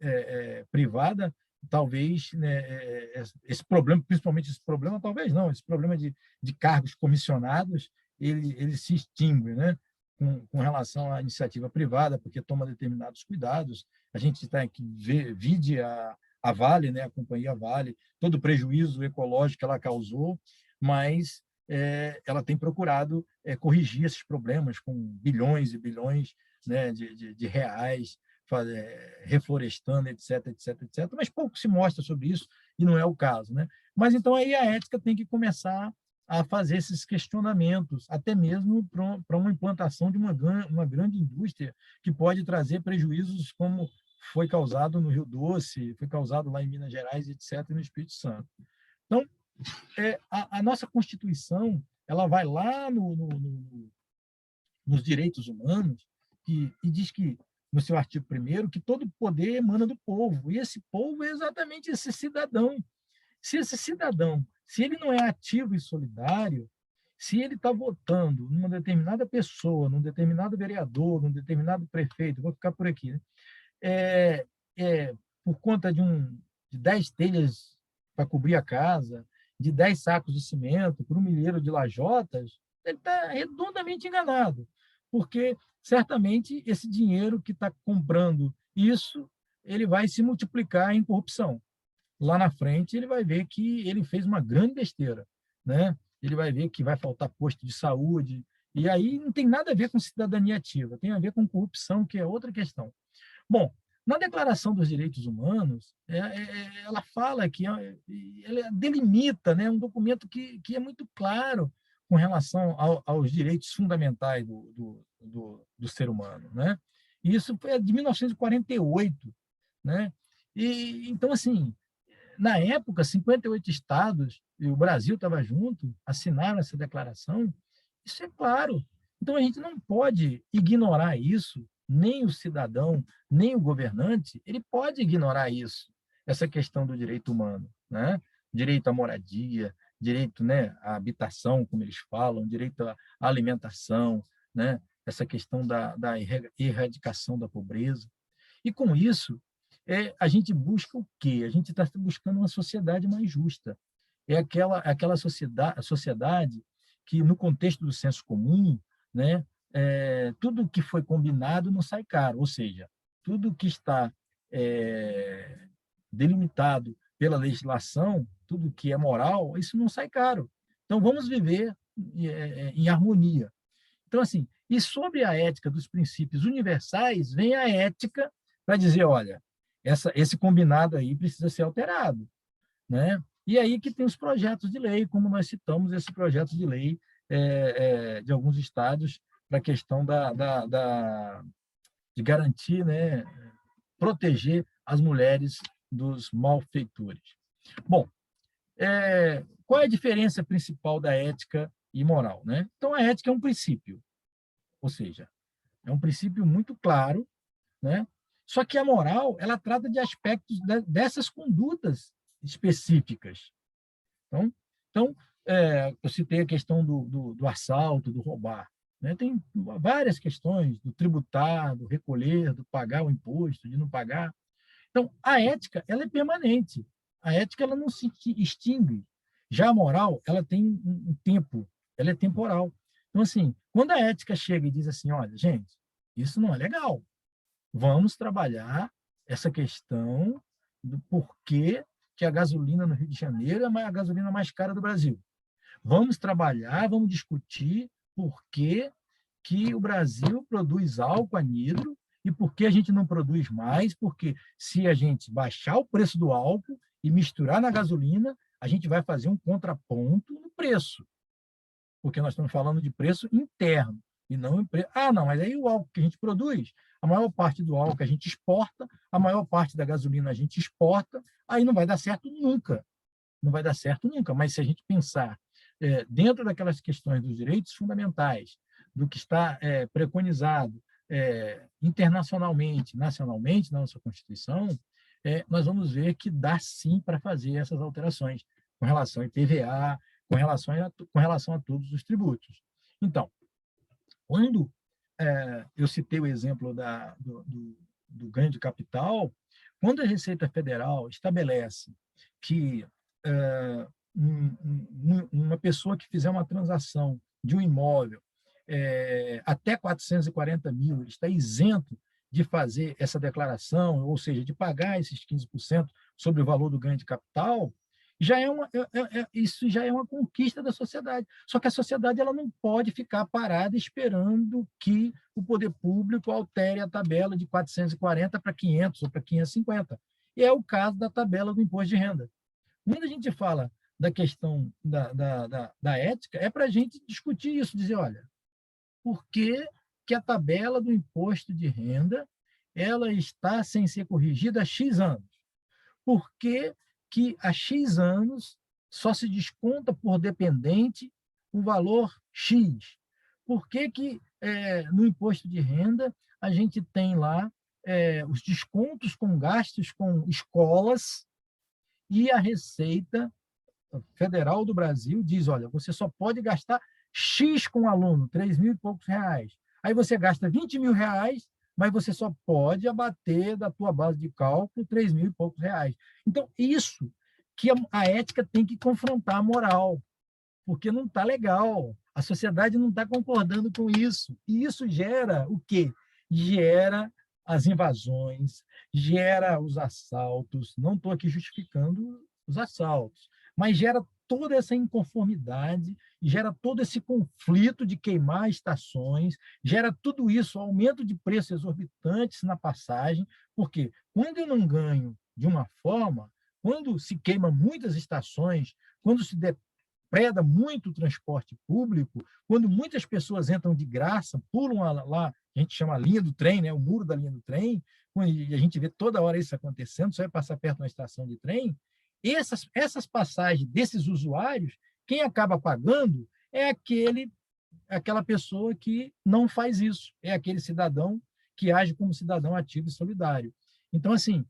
privada, talvez, né, esse problema, principalmente esse problema, talvez não, esse problema de cargos comissionados, ele se extingue, né? Com relação à iniciativa privada, porque toma determinados cuidados. A gente está aqui, vide a Vale, né, a companhia Vale, todo o prejuízo ecológico que ela causou, mas ela tem procurado corrigir esses problemas com bilhões e bilhões, né, de reais, reflorestando, etc, etc, etc. Mas pouco se mostra sobre isso e não é o caso, né? Mas então aí a ética tem que começar a fazer esses questionamentos, até mesmo para uma implantação de uma grande indústria que pode trazer prejuízos como foi causado no Rio Doce, foi causado lá em Minas Gerais, etc., e no Espírito Santo. Então, a nossa Constituição ela vai lá nos direitos humanos e diz que, no seu artigo 1º, que todo poder emana do povo, e esse povo é exatamente esse cidadão. Se esse cidadão, se ele não é ativo e solidário, se ele está votando numa determinada pessoa, num determinado vereador, num determinado prefeito, vou ficar por aqui, né? é, por conta de 10 telhas para cobrir a casa, de 10 sacos de cimento, por 1 milheiro de lajotas, ele está redondamente enganado, porque certamente esse dinheiro que está comprando isso, ele vai se multiplicar em corrupção. Lá na frente, ele vai ver que ele fez uma grande besteira, né? Ele vai ver que vai faltar posto de saúde, e aí não tem nada a ver com cidadania ativa, tem a ver com corrupção, que é outra questão. Bom, na Declaração dos Direitos Humanos, ela fala que ela delimita, né, um documento que é muito claro com relação aos direitos fundamentais do ser humano, né? E isso foi de 1948, né? E então, assim, na época, 58 estados, e o Brasil estava junto, assinaram essa declaração. Isso é claro. Então, a gente não pode ignorar isso, nem o cidadão, nem o governante, ele pode ignorar isso, essa questão do direito humano, né? Direito à moradia, direito, né, à habitação, como eles falam, direito à alimentação, né? Essa questão da erradicação da pobreza. E, com isso, a gente busca o quê? A gente está buscando uma sociedade mais justa. É aquela sociedade que, no contexto do senso comum, né, tudo que foi combinado não sai caro, ou seja, tudo que está delimitado pela legislação, tudo que é moral, isso não sai caro. Então, vamos viver em harmonia. Então, assim, e sobre a ética dos princípios universais, vem a ética para dizer, olha, esse combinado aí precisa ser alterado, né? E aí que tem os projetos de lei, como nós citamos esse projeto de lei de alguns estados para a questão de garantir, né, proteger as mulheres dos malfeitores. Bom, qual é a diferença principal da ética e moral, né? Então, a ética é um princípio, ou seja, é um princípio muito claro, né? Só que a moral, ela trata de aspectos dessas condutas específicas. Então, eu citei a questão do assalto, do roubar, né? Tem várias questões do tributar, do recolher, do pagar o imposto, de não pagar. Então, a ética, ela é permanente. A ética, ela não se extingue. Já a moral, ela tem um tempo, ela é temporal. Então, assim, quando a ética chega e diz assim, olha, gente, isso não é legal, vamos trabalhar essa questão do porquê que a gasolina no Rio de Janeiro é a gasolina mais cara do Brasil. Vamos trabalhar, vamos discutir por que que o Brasil produz álcool anidro e por que a gente não produz mais, porque se a gente baixar o preço do álcool e misturar na gasolina, a gente vai fazer um contraponto no preço, porque nós estamos falando de preço interno e não em preço. Ah, não, mas aí o álcool que a gente produz, a maior parte do álcool a gente exporta, a maior parte da gasolina a gente exporta, aí não vai dar certo nunca. Não vai dar certo nunca. Mas se a gente pensar dentro daquelas questões dos direitos fundamentais, do que está preconizado internacionalmente, nacionalmente na nossa Constituição, nós vamos ver que dá sim para fazer essas alterações com relação ao IPVA, com relação a todos os tributos. Então, quando eu citei o exemplo do ganho de capital, quando a Receita Federal estabelece que uma pessoa que fizer uma transação de um imóvel até 440 mil está isento de fazer essa declaração, ou seja, de pagar esses 15% sobre o valor do ganho de capital, isso já é uma conquista da sociedade. Só que a sociedade ela não pode ficar parada esperando que o poder público altere a tabela de 440 para 500 ou para 550. E é o caso da tabela do imposto de renda. Quando a gente fala da questão da ética, é para a gente discutir isso, dizer, olha, por que, que a tabela do imposto de renda ela está sem ser corrigida há X anos? Por que, que há X anos só se desconta por dependente o valor X? Por que, que no imposto de renda a gente tem lá os descontos com gastos com escolas e a Receita Federal do Brasil diz, olha, você só pode gastar X com um aluno, 3 mil e poucos reais. Aí você gasta 20 mil reais, mas você só pode abater da tua base de cálculo 3 mil e poucos reais. Então, isso que a ética tem que confrontar a moral, porque não está legal. A sociedade não está concordando com isso. E isso gera o quê? Gera as invasões, gera os assaltos. Não estou aqui justificando os assaltos, mas gera toda essa inconformidade, gera todo esse conflito de queimar estações, gera tudo isso, aumento de preços exorbitantes na passagem, porque quando eu não ganho de uma forma, quando se queima muitas estações, quando se preda muito o transporte público, quando muitas pessoas entram de graça, pulam lá, a gente chama a linha do trem, né, o muro da linha do trem, e a gente vê toda hora isso acontecendo, só vai passar perto de uma estação de trem, essas passagens desses usuários, quem acaba pagando é aquela pessoa que não faz isso, é aquele cidadão que age como cidadão ativo e solidário. Então, assim,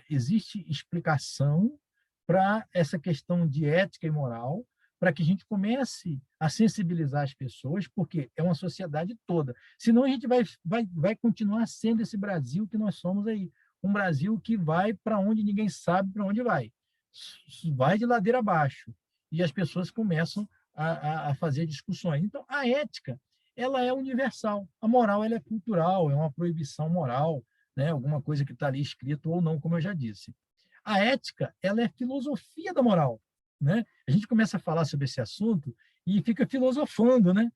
existe explicação para essa questão de ética e moral, para que a gente comece a sensibilizar as pessoas, porque é uma sociedade toda. Senão a gente vai continuar sendo esse Brasil que nós somos aí, um Brasil que vai para onde ninguém sabe para onde vai de ladeira abaixo, e as pessoas começam a fazer discussões. Então, a ética, ela é universal, a moral ela é cultural, é uma proibição moral, né? Alguma coisa que está ali escrito ou não, como eu já disse. A ética, ela é filosofia da moral, né? A gente começa a falar sobre esse assunto e fica filosofando, né?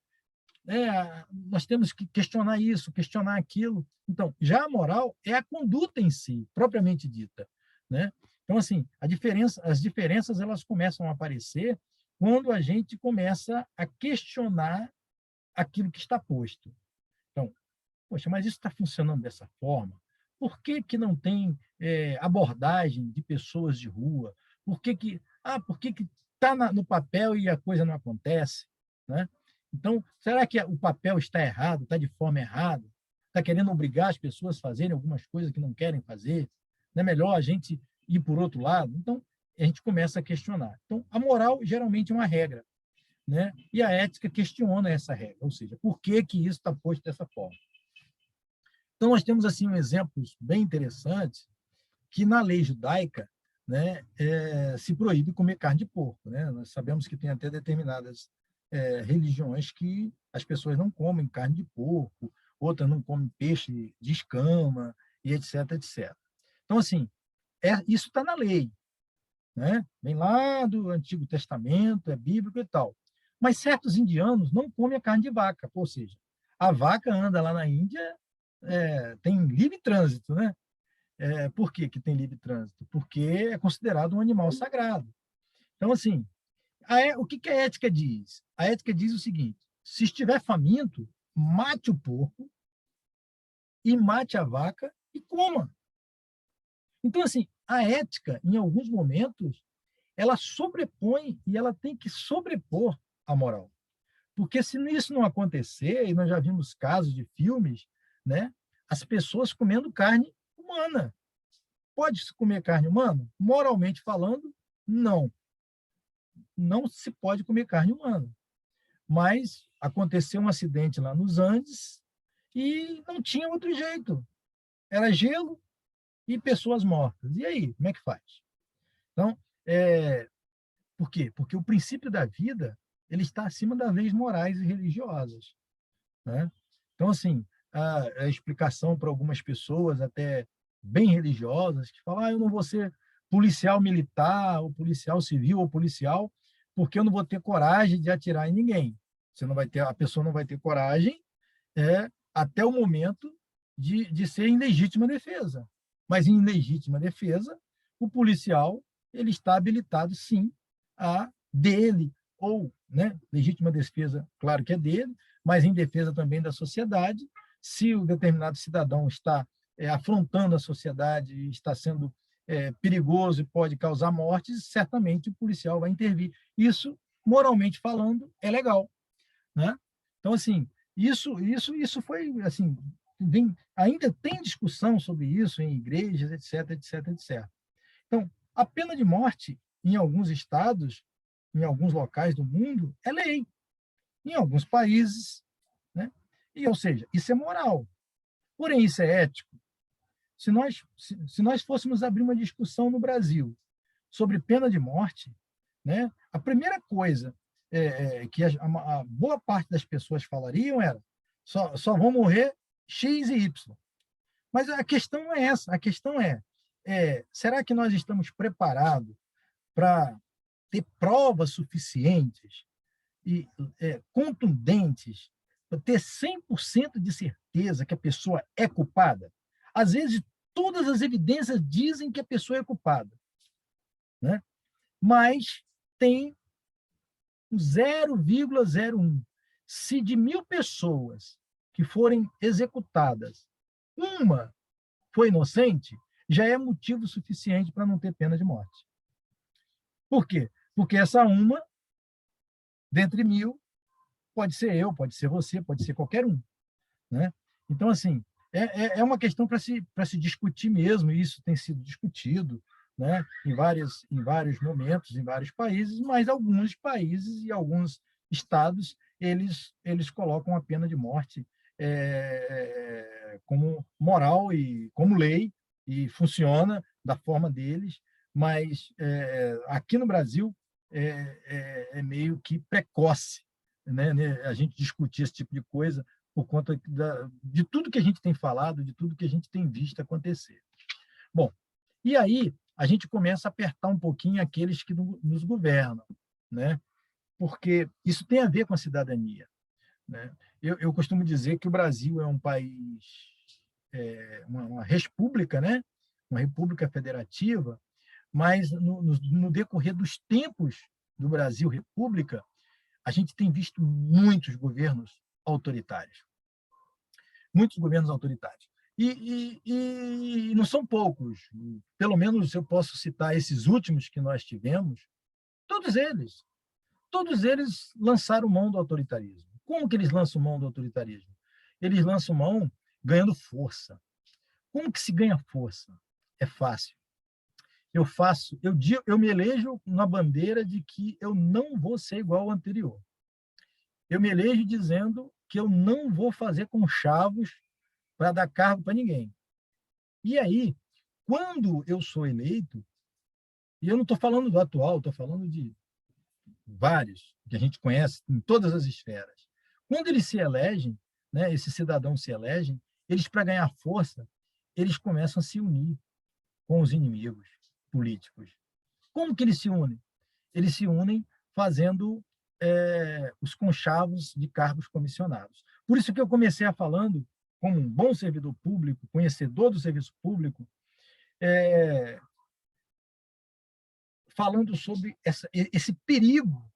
Nós temos que questionar isso, questionar aquilo. Então, já a moral é a conduta em si, propriamente dita, né? Então, assim, as diferenças elas começam a aparecer quando a gente começa a questionar aquilo que está posto. Então, poxa, mas isso está funcionando dessa forma? Por que, que não tem abordagem de pessoas de rua? Por que está no papel e a coisa não acontece? Né? Então, será que o papel está errado, está de forma errada? Está querendo obrigar as pessoas a fazerem algumas coisas que não querem fazer? Não é melhor a gente ir por outro lado? Então, a gente começa a questionar. Então, a moral geralmente é uma regra, né? E a ética questiona essa regra, ou seja, por que, que isso está posto dessa forma? Então, nós temos assim um exemplos bem interessantes que na lei judaica, né, se proíbe comer carne de porco. Né? Nós sabemos que tem até determinadas religiões que as pessoas não comem carne de porco, outras não comem peixe de escama, e etc, etc. Então, assim, isso está na lei. né? Vem lá do Antigo Testamento, é bíblico e tal. Mas certos indianos não comem a carne de vaca, ou seja, a vaca anda lá na Índia, tem livre trânsito, né? Por que que tem livre trânsito? Porque é considerado um animal sagrado. Então, assim, o que que a ética diz? A ética diz o seguinte: se estiver faminto, mate o porco e mate a vaca e coma. Então, assim, a ética, em alguns momentos, ela sobrepõe e ela tem que sobrepor a moral. Porque se isso não acontecer, e nós já vimos casos de filmes, né, as pessoas comendo carne humana. Pode-se comer carne humana? Moralmente falando, não. Não se pode comer carne humana. Mas aconteceu um acidente lá nos Andes e não tinha outro jeito. Era gelo e pessoas mortas. E aí, como é que faz? Então, por quê? Porque o princípio da vida ele está acima das leis morais e religiosas, né? Então, assim, a explicação para algumas pessoas, até bem religiosas, que falam: eu não vou ser policial militar, ou policial civil, ou policial, porque eu não vou ter coragem de atirar em ninguém. A pessoa não vai ter coragem até o momento de ser em legítima defesa. Mas em legítima defesa, o policial ele está habilitado, sim, a dele, ou, né, legítima defesa, claro que é dele, mas em defesa também da sociedade. Se o determinado cidadão está afrontando a sociedade, está sendo perigoso e pode causar mortes, certamente o policial vai intervir. Isso, moralmente falando, é legal, né? Então, assim, isso foi, assim, ainda tem discussão sobre isso em igrejas, etc, etc, etc. Então, a pena de morte, em alguns estados, em alguns locais do mundo, é lei. Em alguns países, né? E, ou seja, isso é moral. Porém, isso é ético. Se nós fôssemos abrir uma discussão no Brasil sobre pena de morte, né, a primeira coisa que a boa parte das pessoas falariam era: só vão morrer X e Y. Mas a questão não é essa. A questão será que nós estamos preparados para ter provas suficientes e contundentes para ter 100% de certeza que a pessoa é culpada? Às vezes, todas as evidências dizem que a pessoa é culpada, né? Mas tem 0,01. Se de 1.000 pessoas que forem executadas, uma foi inocente, já é motivo suficiente para não ter pena de morte. Por quê? Porque essa uma, dentre 1.000, pode ser eu, pode ser você, pode ser qualquer um, né? Então, assim, é uma questão para se discutir mesmo, e isso tem sido discutido, né, em vários momentos, em vários países, mas alguns países e alguns estados, eles colocam a pena de morte como moral e como lei, e funciona da forma deles, mas aqui no Brasil é meio que precoce, né, a gente discutir esse tipo de coisa por conta de tudo que a gente tem falado, de tudo que a gente tem visto acontecer. Bom, e aí a gente começa a apertar um pouquinho aqueles que nos governam, né? Porque isso tem a ver com a cidadania, né? Eu costumo dizer que o Brasil é um país, uma república, né? Uma república federativa, mas no decorrer dos tempos do Brasil república, a gente tem visto muitos governos autoritários. E não são poucos, pelo menos eu posso citar esses últimos que nós tivemos, todos eles lançaram mão do autoritarismo. Como que eles lançam mão do autoritarismo? Eles lançam mão ganhando força. Como que se ganha força? É fácil. Eu me elejo na bandeira de que eu não vou ser igual ao anterior. Eu me elejo dizendo que eu não vou fazer conchavos para dar cargo para ninguém. E aí, quando eu sou eleito, e eu não estou falando do atual, estou falando de vários que a gente conhece em todas as esferas. Quando eles se elegem, né, esses cidadãos se elegem, eles, para ganhar força, eles começam a se unir com os inimigos políticos. como que eles se unem? Eles se unem fazendo os conchavos de cargos comissionados. Por isso que eu comecei a falando, como um bom servidor público, conhecedor do serviço público, falando sobre esse perigo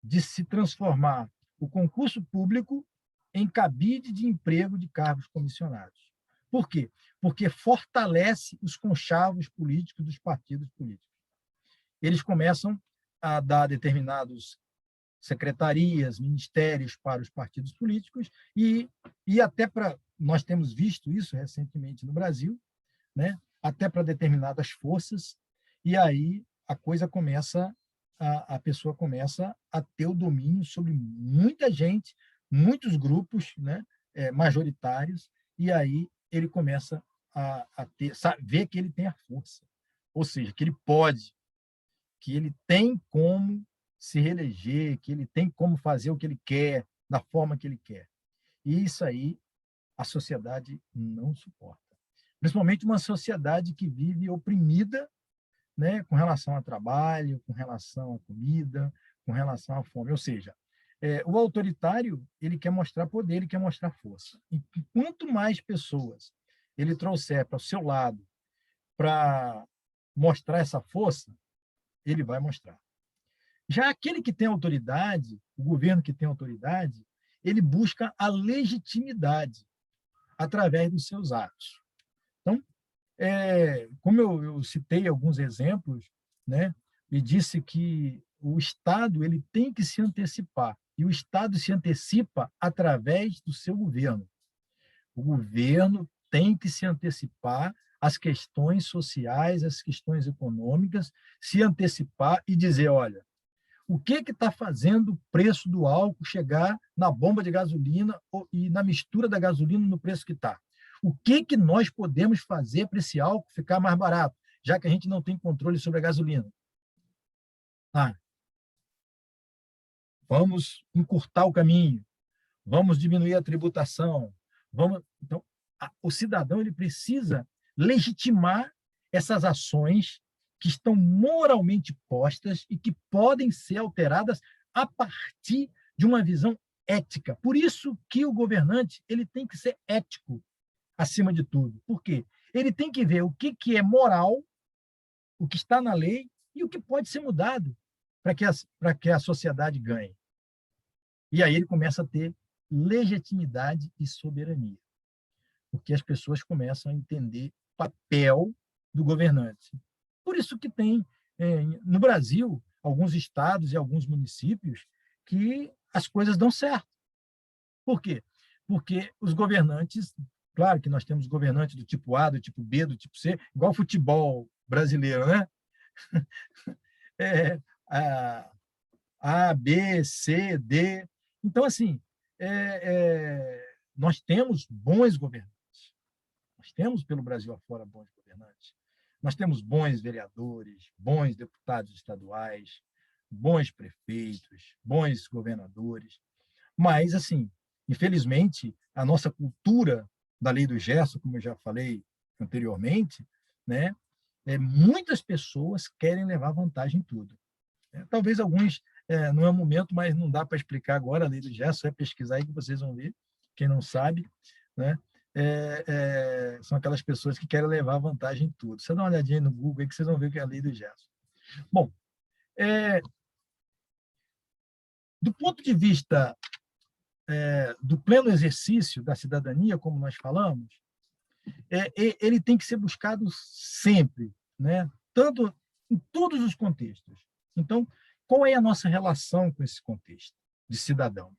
de se transformar o concurso público em cabide de emprego de cargos comissionados. Por quê? Porque fortalece os conchavos políticos dos partidos políticos. Eles começam a dar determinados secretarias, ministérios para os partidos políticos e até para, nós temos visto isso recentemente no Brasil, né? Até para determinadas forças, e aí a coisa começa, a pessoa começa a ter o domínio sobre muita gente, muitos grupos, né? Majoritários, e aí ele começa a ver que ele tem a força, ou seja, que ele pode, que ele tem como se reeleger, que ele tem como fazer o que ele quer, da forma que ele quer. E isso aí a sociedade não suporta. Principalmente uma sociedade que vive oprimida, né, com relação ao trabalho, com relação à comida, com relação à fome. Ou seja, o autoritário, ele quer mostrar poder, ele quer mostrar força. E quanto mais pessoas ele trouxer para o seu lado para mostrar essa força, ele vai mostrar. Já aquele que tem autoridade, o governo que tem autoridade, ele busca a legitimidade através dos seus atos. Então, como eu citei alguns exemplos, né, e disse que o Estado ele tem que se antecipar, e o Estado se antecipa através do seu governo. O governo tem que se antecipar às questões sociais, às questões econômicas, se antecipar e dizer, olha, o que está fazendo o preço do álcool chegar na bomba de gasolina e na mistura da gasolina no preço que está? O que nós podemos fazer para esse álcool ficar mais barato, já que a gente não tem controle sobre a gasolina? Vamos encurtar o caminho, vamos diminuir a tributação, Então, o cidadão ele precisa legitimar essas ações que estão moralmente postas e que podem ser alteradas a partir de uma visão ética. Por isso que o governante ele tem que ser ético acima de tudo. Por quê? Ele tem que ver o que é moral, o que está na lei e o que pode ser mudado para que a sociedade ganhe. E aí ele começa a ter legitimidade e soberania, porque as pessoas começam a entender o papel do governante. Por isso que tem, no Brasil, alguns estados e alguns municípios que as coisas dão certo. Por quê? Porque os governantes, claro que nós temos governantes do tipo A, do tipo B, do tipo C, igual futebol brasileiro, né? A, B, C, D. Então, assim, nós temos bons governantes. Nós temos, pelo Brasil afora, bons governantes. Nós temos bons vereadores, bons deputados estaduais, bons prefeitos, bons governadores. Mas, assim, infelizmente, a nossa cultura da lei do Gerson, como eu já falei anteriormente, né, muitas pessoas querem levar vantagem em tudo. Talvez alguns, não é o momento, mas não dá para explicar agora a lei do Gerson, é pesquisar aí que vocês vão ver, quem não sabe, né? São aquelas pessoas que querem levar vantagem em tudo. Você dá uma olhadinha aí no Google aí que vocês vão ver o que é a lei do Gerson. Bom, do ponto de vista do pleno exercício da cidadania, como nós falamos, ele tem que ser buscado sempre, né? Tanto em todos os contextos. Então, qual é a nossa relação com esse contexto de cidadão?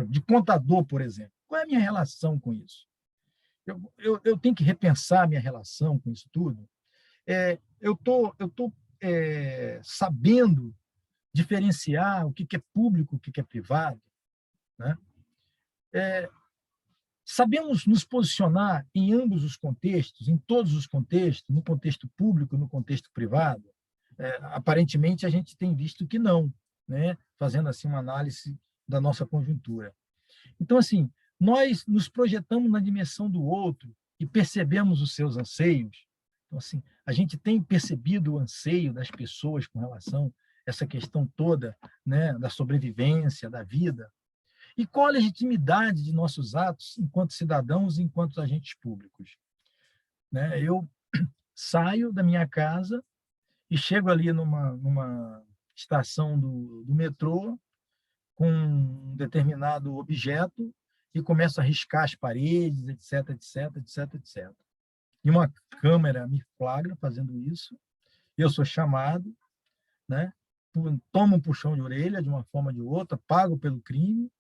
De contador, por exemplo. Qual é a minha relação com isso? Eu tenho que repensar a minha relação com isso tudo. Eu tô sabendo diferenciar o que é público, o que é privado, né? Sabemos nos posicionar em ambos os contextos, em todos os contextos, no contexto público, no contexto privado. Aparentemente, a gente tem visto que não, né? Fazendo assim uma análise da nossa conjuntura. Então, assim, nós nos projetamos na dimensão do outro e percebemos os seus anseios. Então, assim, A gente tem percebido o anseio das pessoas com relação a essa questão toda, né, da sobrevivência, da vida? E qual a legitimidade de nossos atos enquanto cidadãos e enquanto agentes públicos? Né? Eu saio da minha casa e chego ali numa estação do metrô com um determinado objeto e começo a riscar as paredes, etc, etc, etc, etc. E uma câmera me flagra fazendo isso, eu sou chamado, né? Tomo um puxão de orelha de uma forma ou de outra, pago pelo crime.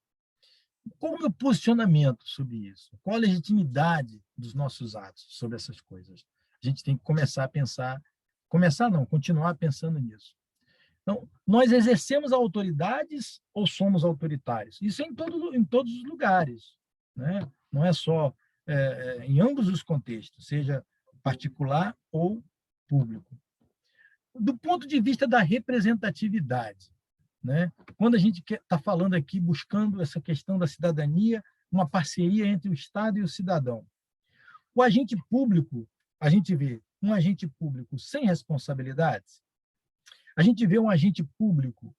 Qual o meu posicionamento sobre isso? Qual a legitimidade dos nossos atos sobre essas coisas? A gente tem que começar a pensar, começar não, continuar pensando nisso. Então, nós exercemos autoridades ou somos autoritários? Isso é em todos os lugares, né? Não é só em ambos os contextos, seja particular ou público. Do ponto de vista da representatividade, né? Quando a gente está falando aqui, buscando essa questão da cidadania, uma parceria entre o Estado e o cidadão. O agente público, a gente vê um agente público sem responsabilidades, a gente vê um agente público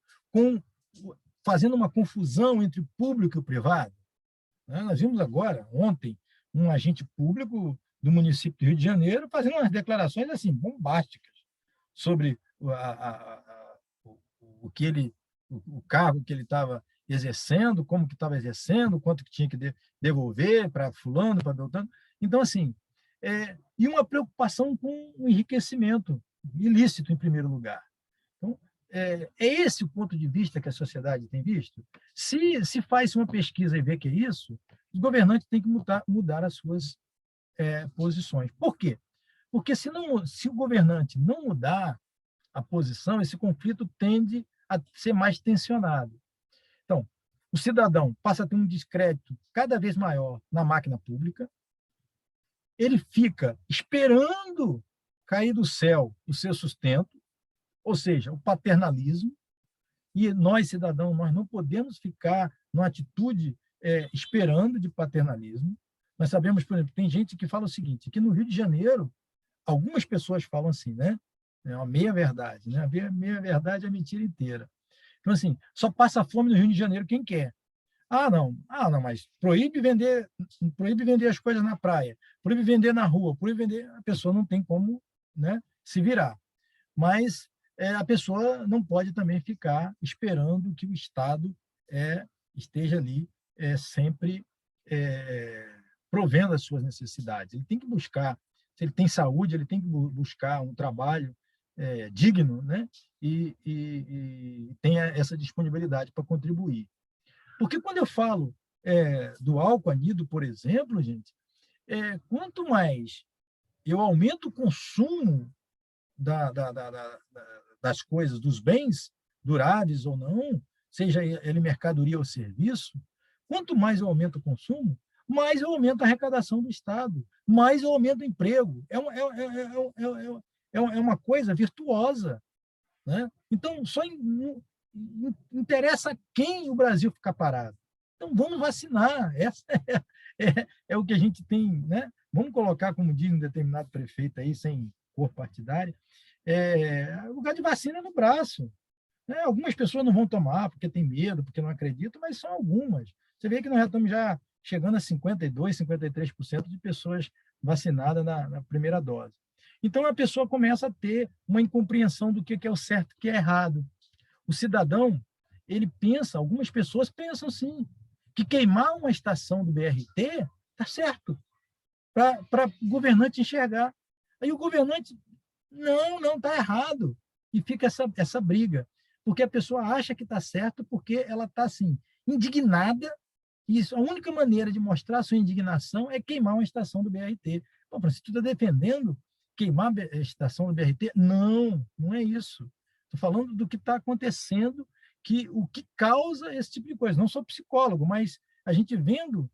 fazendo uma confusão entre o público e o privado. Né? Nós vimos agora, ontem, um agente público do município do Rio de Janeiro fazendo umas declarações assim, bombásticas sobre o que ele, o cargo que ele estava exercendo, como que estava exercendo, quanto que tinha que devolver para fulano, para beltrano. Então, assim, e uma preocupação com o enriquecimento ilícito, em primeiro lugar. Então, é esse o ponto de vista que a sociedade tem visto? Se faz uma pesquisa e vê que é isso, os governantes têm que mudar as suas posições. Por quê? Porque se o governante não mudar a posição, esse conflito tende a ser mais tensionado. Então, o cidadão passa a ter um descrédito cada vez maior na máquina pública, ele fica esperando cair do céu o seu sustento, ou seja, o paternalismo, e nós, cidadãos, nós não podemos ficar numa atitude esperando de paternalismo. Nós sabemos, por exemplo, tem gente que fala o seguinte, que no Rio de Janeiro, algumas pessoas falam assim, né? É uma meia-verdade, né? A meia-verdade é a mentira inteira. Então, assim, só passa fome no Rio de Janeiro quem quer. Não, mas proíbe vender as coisas na praia, proíbe vender na rua, proíbe vender, a pessoa não tem como, né, se virar. Mas a pessoa não pode também ficar esperando que o Estado esteja ali sempre provendo as suas necessidades. Ele tem que buscar, se ele tem saúde, ele tem que buscar um trabalho digno, né? E tenha essa disponibilidade para contribuir. Porque quando eu falo do álcool anido, por exemplo, gente, quanto mais eu aumento o consumo das coisas, dos bens, duráveis ou não, seja ele mercadoria ou serviço, quanto mais eu aumento o consumo, mais eu aumento a arrecadação do Estado, mais eu aumento o emprego. É uma coisa virtuosa. Né? Então, só interessa quem o Brasil ficar parado. Então, vamos vacinar. Essa é o que a gente tem. Né? Vamos colocar, como diz um determinado prefeito aí, sem cor partidária, o lugar de vacina no braço. Né? Algumas pessoas não vão tomar porque tem medo, porque não acreditam, mas são algumas. Você vê que nós já estamos chegando a 52%, 53% de pessoas vacinadas na primeira dose. Então, a pessoa começa a ter uma incompreensão do que é o certo e o que é errado. O cidadão, ele pensa, algumas pessoas pensam sim, que queimar uma estação do BRT está certo, para o governante enxergar. Aí o governante, não está errado. E fica essa briga, porque a pessoa acha que está certo porque ela está assim, indignada, e a única maneira de mostrar a sua indignação é queimar uma estação do BRT. Pô, se tu está defendendo queimar a estação do BRT? Não é isso. Estou falando do que está acontecendo, o que causa esse tipo de coisa. Não sou psicólogo, mas a gente vendo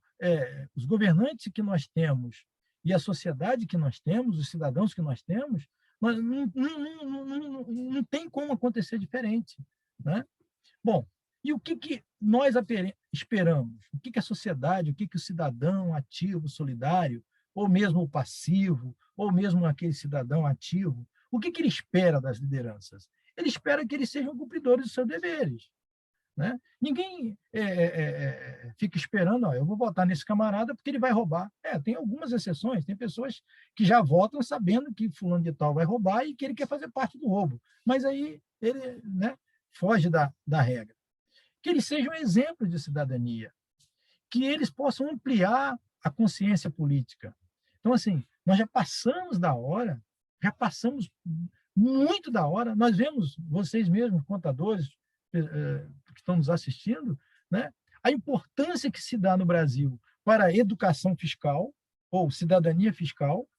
os governantes que nós temos e a sociedade que nós temos, os cidadãos que nós temos, não tem como acontecer diferente. Né? Bom, e o que nós esperamos? O que a sociedade, o que o cidadão ativo, solidário, ou mesmo o passivo, ou mesmo aquele cidadão ativo, o que ele espera das lideranças? Ele espera que eles sejam cumpridores dos seus deveres. Né? Ninguém fica esperando, eu vou votar nesse camarada porque ele vai roubar. Tem algumas exceções, tem pessoas que já votam sabendo que fulano de tal vai roubar e que ele quer fazer parte do roubo. Mas aí ele, né, foge da regra. Que eles sejam exemplos de cidadania, que eles possam ampliar a consciência política. Então, assim, nós já passamos da hora, já passamos muito da hora. Nós vemos, vocês mesmos, contadores, que estão nos assistindo, né, a importância que se dá no Brasil para a educação fiscal, ou cidadania fiscal,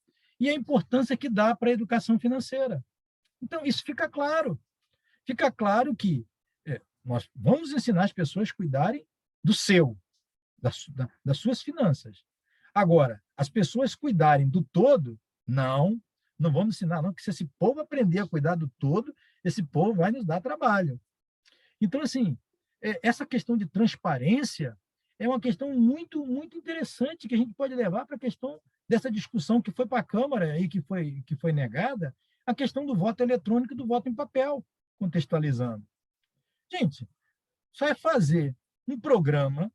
e a importância que dá para a educação financeira. Então, isso fica claro. Fica claro que nós vamos ensinar as pessoas a cuidarem do seu, das suas finanças. Agora, as pessoas cuidarem do todo, não vamos ensinar, não, que se esse povo aprender a cuidar do todo, esse povo vai nos dar trabalho. Então, assim, essa questão de transparência é uma questão muito, muito interessante que a gente pode levar para a questão dessa discussão que foi para a Câmara e que foi negada, a questão do voto eletrônico e do voto em papel, contextualizando. Gente, só é fazer um programa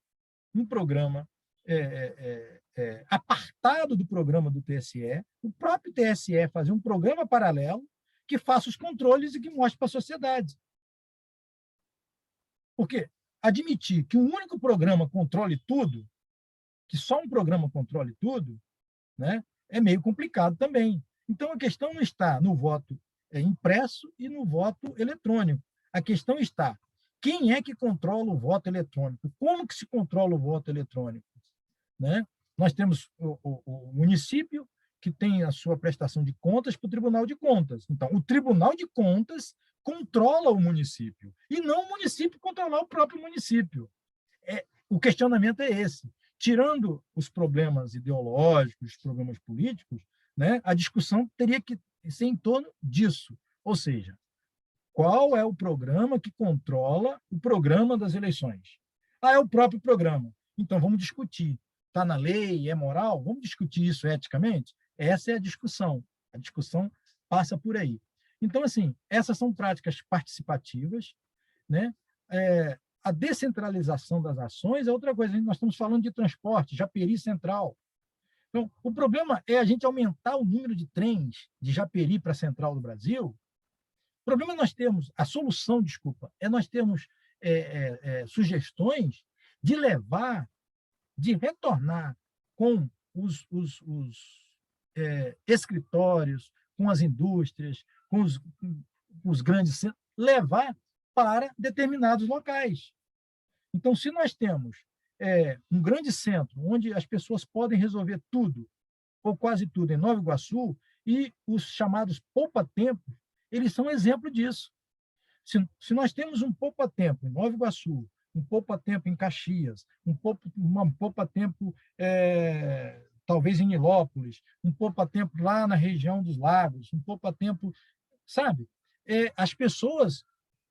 apartado do programa do TSE, o próprio TSE fazer um programa paralelo que faça os controles e que mostre para a sociedade. Porque admitir que um único programa controle tudo, que só um programa controle tudo, né, é meio complicado também. Então, a questão não está no voto impresso e no voto eletrônico. A questão está, quem é que controla o voto eletrônico? Como que se controla o voto eletrônico? Né? Nós temos o município, que tem a sua prestação de contas para o Tribunal de Contas. Então, o Tribunal de Contas controla o município, e não o município controlar o próprio município. O questionamento é esse. Tirando os problemas ideológicos, os problemas políticos, né, a discussão teria que ser em torno disso. Ou seja, qual é o programa que controla o programa das eleições? É o próprio programa. Então, vamos discutir. Está na lei, é moral? Vamos discutir isso eticamente? Essa é a discussão. A discussão passa por aí. Então, assim, essas são práticas participativas, né? A descentralização das ações é outra coisa. Nós estamos falando de transporte, Japeri Central. Então, o problema é a gente aumentar o número de trens de Japeri para a Central do Brasil. O problema é nós termos, a solução, desculpa, é nós termos sugestões de levar, de retornar com os escritórios, com as indústrias, com os grandes centros, levar para determinados locais. Então, se nós temos um grande centro onde as pessoas podem resolver tudo, ou quase tudo, em Nova Iguaçu, e os chamados poupa-tempos, eles são exemplo disso. Se nós temos um poupa-tempo em Nova Iguaçu, um poupa-tempo em Caxias, um poupa-tempo talvez em Nilópolis, um poupa-tempo lá na região dos lagos, um poupa-tempo, sabe? As pessoas,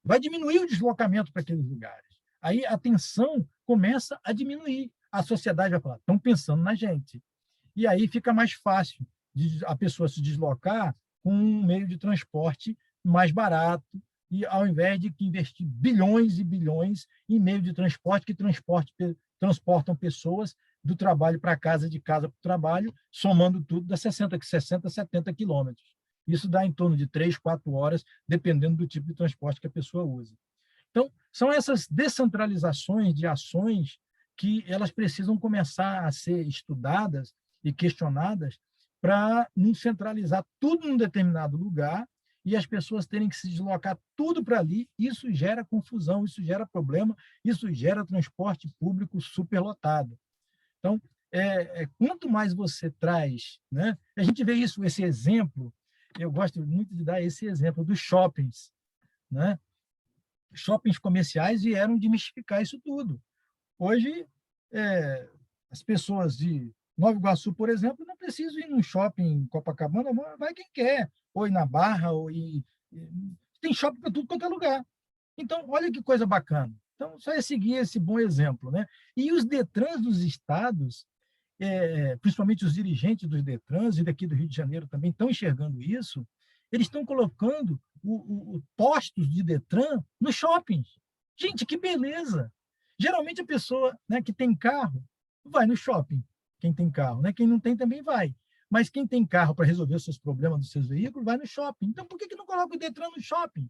vai diminuir o deslocamento para aqueles lugares. Aí a tensão começa a diminuir. A sociedade vai falar, estão pensando na gente. E aí fica mais fácil de a pessoa se deslocar com um meio de transporte mais barato, e ao invés de investir bilhões e bilhões em meio de transporte que transportam pessoas do trabalho para casa, de casa para o trabalho, somando tudo, dá 60, 70 quilômetros. Isso dá em torno de 3, 4 horas, dependendo do tipo de transporte que a pessoa usa. Então, são essas descentralizações de ações que elas precisam começar a ser estudadas e questionadas para não centralizar tudo num determinado lugar e as pessoas terem que se deslocar tudo para ali. Isso gera confusão, isso gera problema, isso gera transporte público superlotado. Então, quanto mais você traz, né? A gente vê isso, esse exemplo, eu gosto muito de dar esse exemplo dos shoppings, né? Shoppings comerciais vieram desmistificar isso tudo. Hoje, as pessoas de Nova Iguaçu, por exemplo, não precisam ir num shopping em Copacabana, vai quem quer, ou ir na Barra, tem shopping para tudo quanto é lugar. Então, olha que coisa bacana. Então, só é seguir esse bom exemplo, né? E os DETRANs dos estados, principalmente os dirigentes dos Detrans e daqui do Rio de Janeiro também estão enxergando isso, eles estão colocando postos de Detran nos shoppings. Gente, que beleza! Geralmente a pessoa, né, que tem carro vai no shopping, quem tem carro, né? Quem não tem também vai. Mas quem tem carro para resolver os seus problemas dos seus veículos vai no shopping. Então, por que não coloca o Detran no shopping?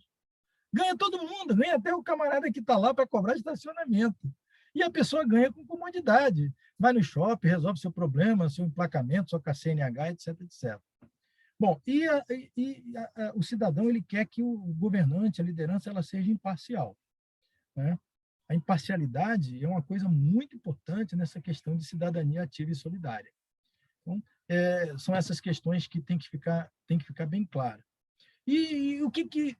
Ganha todo mundo, ganha até o camarada que está lá para cobrar estacionamento. E a pessoa ganha com comodidade. Vai no shopping, resolve seu problema, seu emplacamento, sua CNH, etc, etc. Bom, o cidadão ele quer que o governante, a liderança, ela seja imparcial, né? A imparcialidade é uma coisa muito importante nessa questão de cidadania ativa e solidária. Então, são essas questões que tem que ficar bem claras. E o que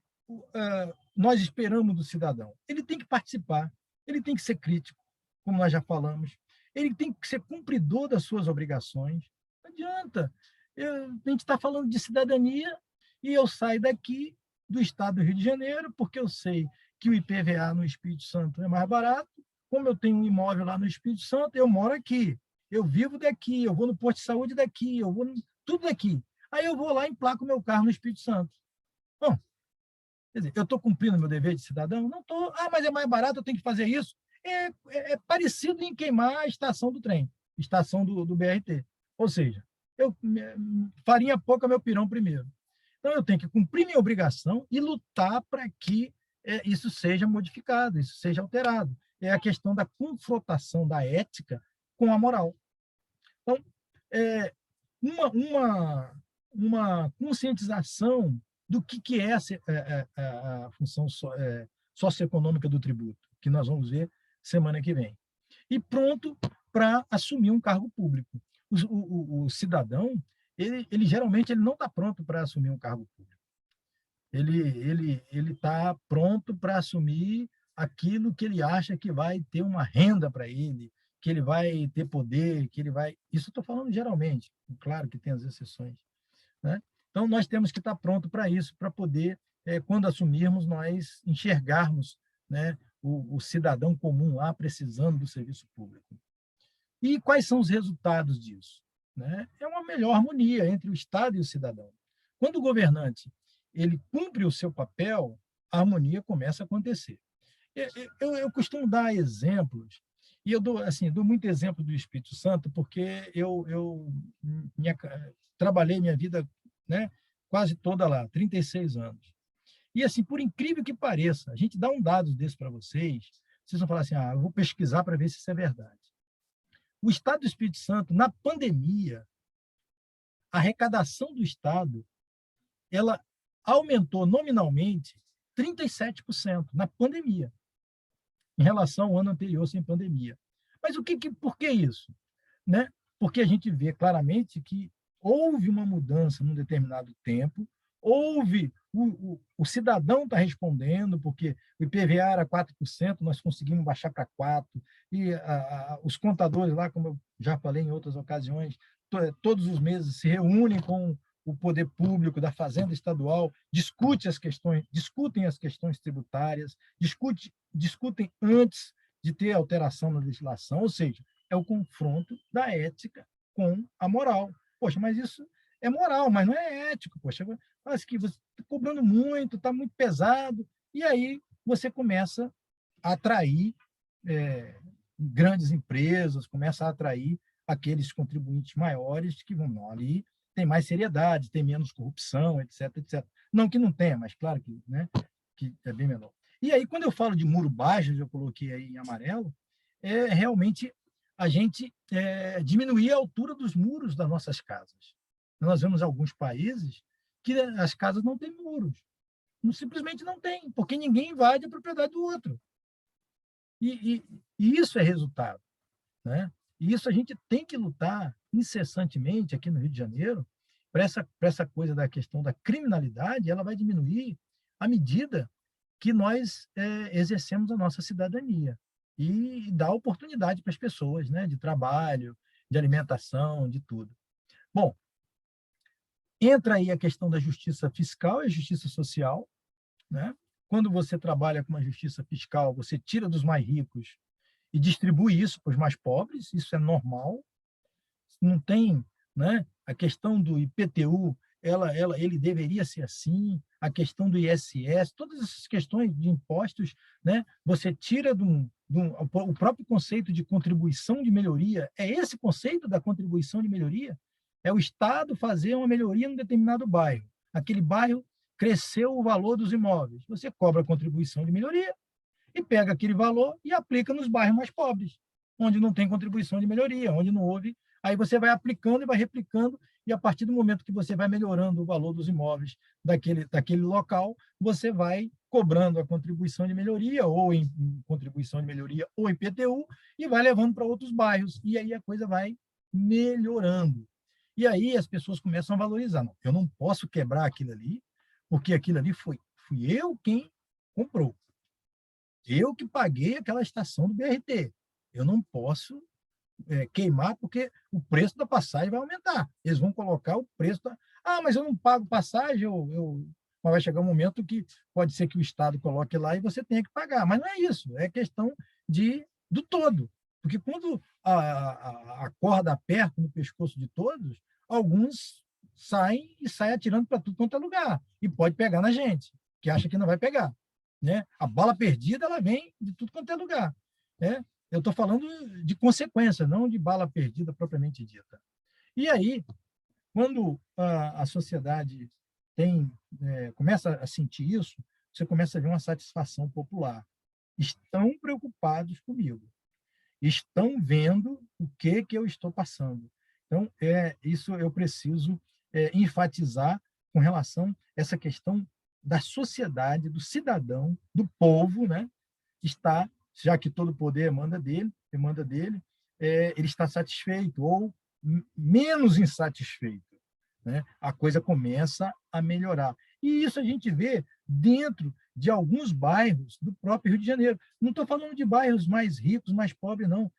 nós esperamos do cidadão? Ele tem que participar, ele tem que ser crítico, como nós já falamos, ele tem que ser cumpridor das suas obrigações. Não adianta. A gente está falando de cidadania e eu saio daqui do estado do Rio de Janeiro porque eu sei que o IPVA no Espírito Santo é mais barato. Como eu tenho um imóvel lá no Espírito Santo, eu moro aqui, eu vivo daqui, eu vou no posto de saúde daqui, eu vou tudo daqui. Aí eu vou lá e emplaco o meu carro no Espírito Santo. Bom, quer dizer, eu estou cumprindo meu dever de cidadão? Não estou. Ah, mas é mais barato, eu tenho que fazer isso. É parecido em queimar a estação do trem, estação do BRT. Ou seja, farinha pouca, meu pirão primeiro. Então, eu tenho que cumprir minha obrigação e lutar para que isso seja modificado, isso seja alterado. É a questão da confrontação da ética com a moral. Então, uma conscientização do que é a função socioeconômica do tributo, que nós vamos ver semana que vem. E pronto para assumir um cargo público. O cidadão, ele geralmente ele não está pronto para assumir um cargo público. Ele está pronto para assumir aquilo que ele acha que vai ter uma renda para ele, que ele vai ter poder, que ele vai... Isso eu estou falando geralmente, claro que tem as exceções, né? Então, nós temos que estar pronto para isso, para poder, quando assumirmos, nós enxergarmos, né, o cidadão comum lá precisando do serviço público. E quais são os resultados disso? Né? É uma melhor harmonia entre o Estado e o cidadão. Quando o governante ele cumpre o seu papel, a harmonia começa a acontecer. Eu costumo dar exemplos, e eu dou muito exemplo do Espírito Santo, porque eu trabalhei minha vida, né, quase toda lá, 36 anos. E, assim, por incrível que pareça, a gente dá um dado desse para vocês vão falar assim, eu vou pesquisar para ver se isso é verdade. O Estado do Espírito Santo, na pandemia, a arrecadação do Estado, ela aumentou nominalmente 37% na pandemia, em relação ao ano anterior sem pandemia. Mas por que isso? Né? Porque a gente vê claramente que houve uma mudança num determinado tempo, o cidadão está respondendo, porque o IPVA era 4%, nós conseguimos baixar para 4%, e os contadores lá, como eu já falei em outras ocasiões, todos os meses se reúnem com o poder público da Fazenda Estadual, discutem as questões tributárias, discutem antes de ter alteração na legislação, ou seja, é o confronto da ética com a moral. Poxa, mas isso é moral, mas não é ético. Poxa, mas que você está cobrando muito, está muito pesado, e aí você começa a atrair grandes empresas, começa a atrair aqueles contribuintes maiores que vão ali, tem mais seriedade, tem menos corrupção, etc, etc. Não que não tenha, mas claro que, né, que é bem menor. E aí, quando eu falo de muro baixo, eu coloquei aí em amarelo, é realmente a gente diminuir a altura dos muros das nossas casas. Nós vemos alguns países que as casas não têm muros. Simplesmente não tem, porque ninguém invade a propriedade do outro. E isso é resultado, né? E isso a gente tem que lutar incessantemente aqui no Rio de Janeiro para essa coisa da questão da criminalidade, ela vai diminuir à medida que nós exercemos a nossa cidadania e dá oportunidade para as pessoas, né, de trabalho, de alimentação, de tudo. Bom, entra aí a questão da justiça fiscal e a justiça social, né? Quando você trabalha com uma justiça fiscal, você tira dos mais ricos e distribui isso para os mais pobres, isso é normal. não tem, né? A questão do IPTU, ele deveria ser assim, a questão do ISS, todas essas questões de impostos, né? Você tira o próprio conceito de contribuição de melhoria, é esse conceito da contribuição de melhoria, é o Estado fazer uma melhoria em um determinado bairro. Aquele bairro cresceu o valor dos imóveis. Você cobra a contribuição de melhoria e pega aquele valor e aplica nos bairros mais pobres, onde não tem contribuição de melhoria, onde não houve. Aí você vai aplicando e vai replicando, e a partir do momento que você vai melhorando o valor dos imóveis daquele local, você vai cobrando a contribuição de melhoria, ou em contribuição de melhoria, ou em PTU, e vai levando para outros bairros. E aí a coisa vai melhorando. E aí as pessoas começam a valorizar. Não, eu não posso quebrar aquilo ali, porque aquilo ali fui eu quem comprou. Eu que paguei aquela estação do BRT. Eu não posso queimar porque o preço da passagem vai aumentar. Eles vão colocar o preço da... Ah, mas eu não pago passagem, mas vai chegar um momento que pode ser que o Estado coloque lá e você tenha que pagar. Mas não é isso, é questão do todo. Porque quando a corda aperta no pescoço de todos, alguns saem atirando para tudo quanto é lugar. E pode pegar na gente, que acha que não vai pegar. Né? A bala perdida ela vem de tudo quanto é lugar. Né? Eu estou falando de consequência, não de bala perdida propriamente dita. E aí, quando a sociedade começa a sentir isso, você começa a ver uma satisfação popular. Estão preocupados comigo, estão vendo o que eu estou passando. Então, isso eu preciso enfatizar com relação a essa questão da sociedade, do cidadão, do povo, né? Está, já que todo o poder demanda dele, ele está satisfeito ou menos insatisfeito. Né? A coisa começa a melhorar. E isso a gente vê dentro de alguns bairros do próprio Rio de Janeiro. Não estou falando de bairros mais ricos, mais pobres, não.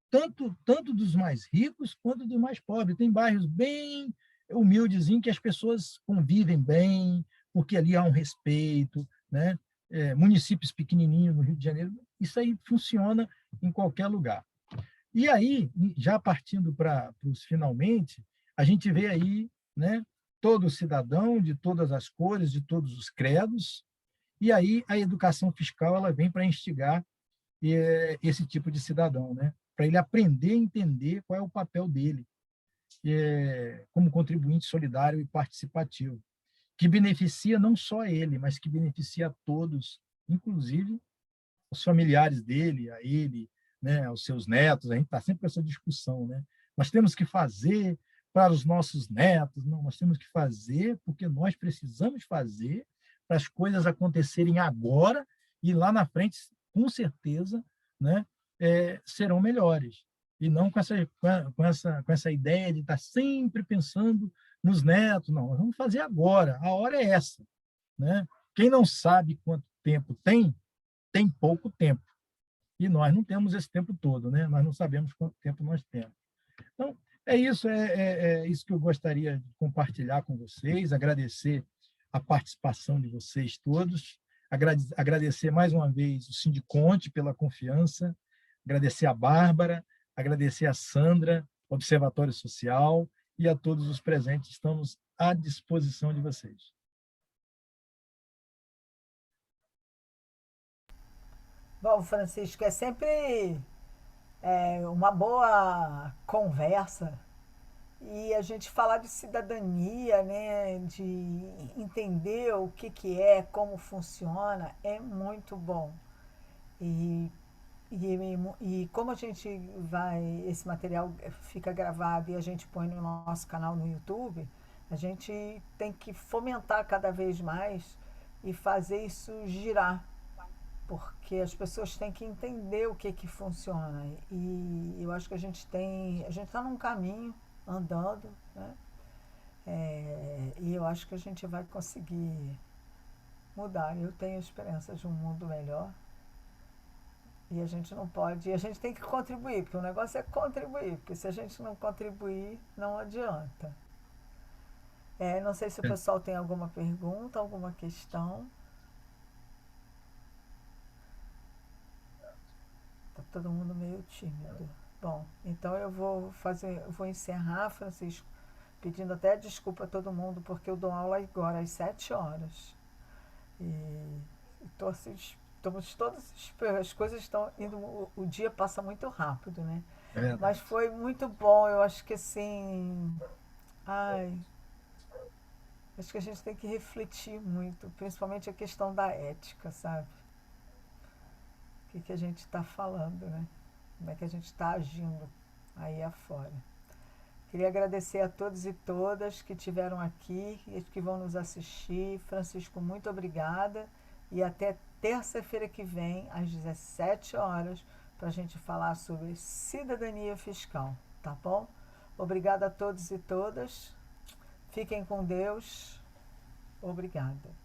Tanto dos mais ricos quanto dos mais pobres. Tem bairros bem humildes em que as pessoas convivem bem, porque ali há um respeito, né? Municípios pequenininhos no Rio de Janeiro, isso aí funciona em qualquer lugar. E aí, já partindo para os finalmente, a gente vê aí, né, todo cidadão de todas as cores, de todos os credos, e aí a educação fiscal ela vem para instigar esse tipo de cidadão, né, para ele aprender a entender qual é o papel dele como contribuinte solidário e participativo, que beneficia não só ele, mas que beneficia a todos, inclusive os familiares dele, a ele, né, aos seus netos. A gente está sempre com essa discussão, né? Nós temos que fazer para os nossos netos, não, nós temos que fazer porque nós precisamos fazer para as coisas acontecerem agora e lá na frente, com certeza, né, serão melhores. E não com essa ideia de estar sempre pensando nos netos, não, nós vamos fazer agora, a hora é essa. Né? Quem não sabe quanto tempo tem pouco tempo. E nós não temos esse tempo todo, né? Nós não sabemos quanto tempo nós temos. Então, é isso que eu gostaria de compartilhar com vocês, agradecer a participação de vocês todos, agradecer mais uma vez o Sindiconte pela confiança, agradecer a Bárbara, agradecer a Sandra, Observatório Social, e a todos os presentes. Estamos à disposição de vocês. Bom, Francisco, é sempre uma boa conversa e a gente falar de cidadania, né, de entender o que é, como funciona, é muito bom. E, e como a gente esse material fica gravado e a gente põe no nosso canal no YouTube, a gente tem que fomentar cada vez mais e fazer isso girar, porque as pessoas têm que entender o que funciona. E eu acho que a gente está num caminho andando, né? E eu acho que a gente vai conseguir mudar. Eu tenho esperança de um mundo melhor. E a gente não pode, a gente tem que contribuir, porque o negócio é contribuir, porque se a gente não contribuir, não adianta. Não sei se o pessoal tem alguma pergunta, alguma questão. Tá todo mundo meio tímido. Bom, então eu vou encerrar, Francisco, pedindo até desculpa a todo mundo, porque eu dou aula agora às 7 horas. E estou assim, estamos todas, as coisas estão indo, o dia passa muito rápido, né? É Mas verdade. foi muito bom, eu acho que assim, ai, acho que a gente tem que refletir muito, principalmente a questão da ética, sabe? O que, que a gente está falando, né? Como é que a gente está agindo aí afora. Queria agradecer a todos e todas que estiveram aqui e que vão nos assistir. Francisco, muito obrigada. E até terça-feira que vem, às 17 horas, para a gente falar sobre cidadania fiscal, tá bom? Obrigada a todos e todas. Fiquem com Deus. Obrigada.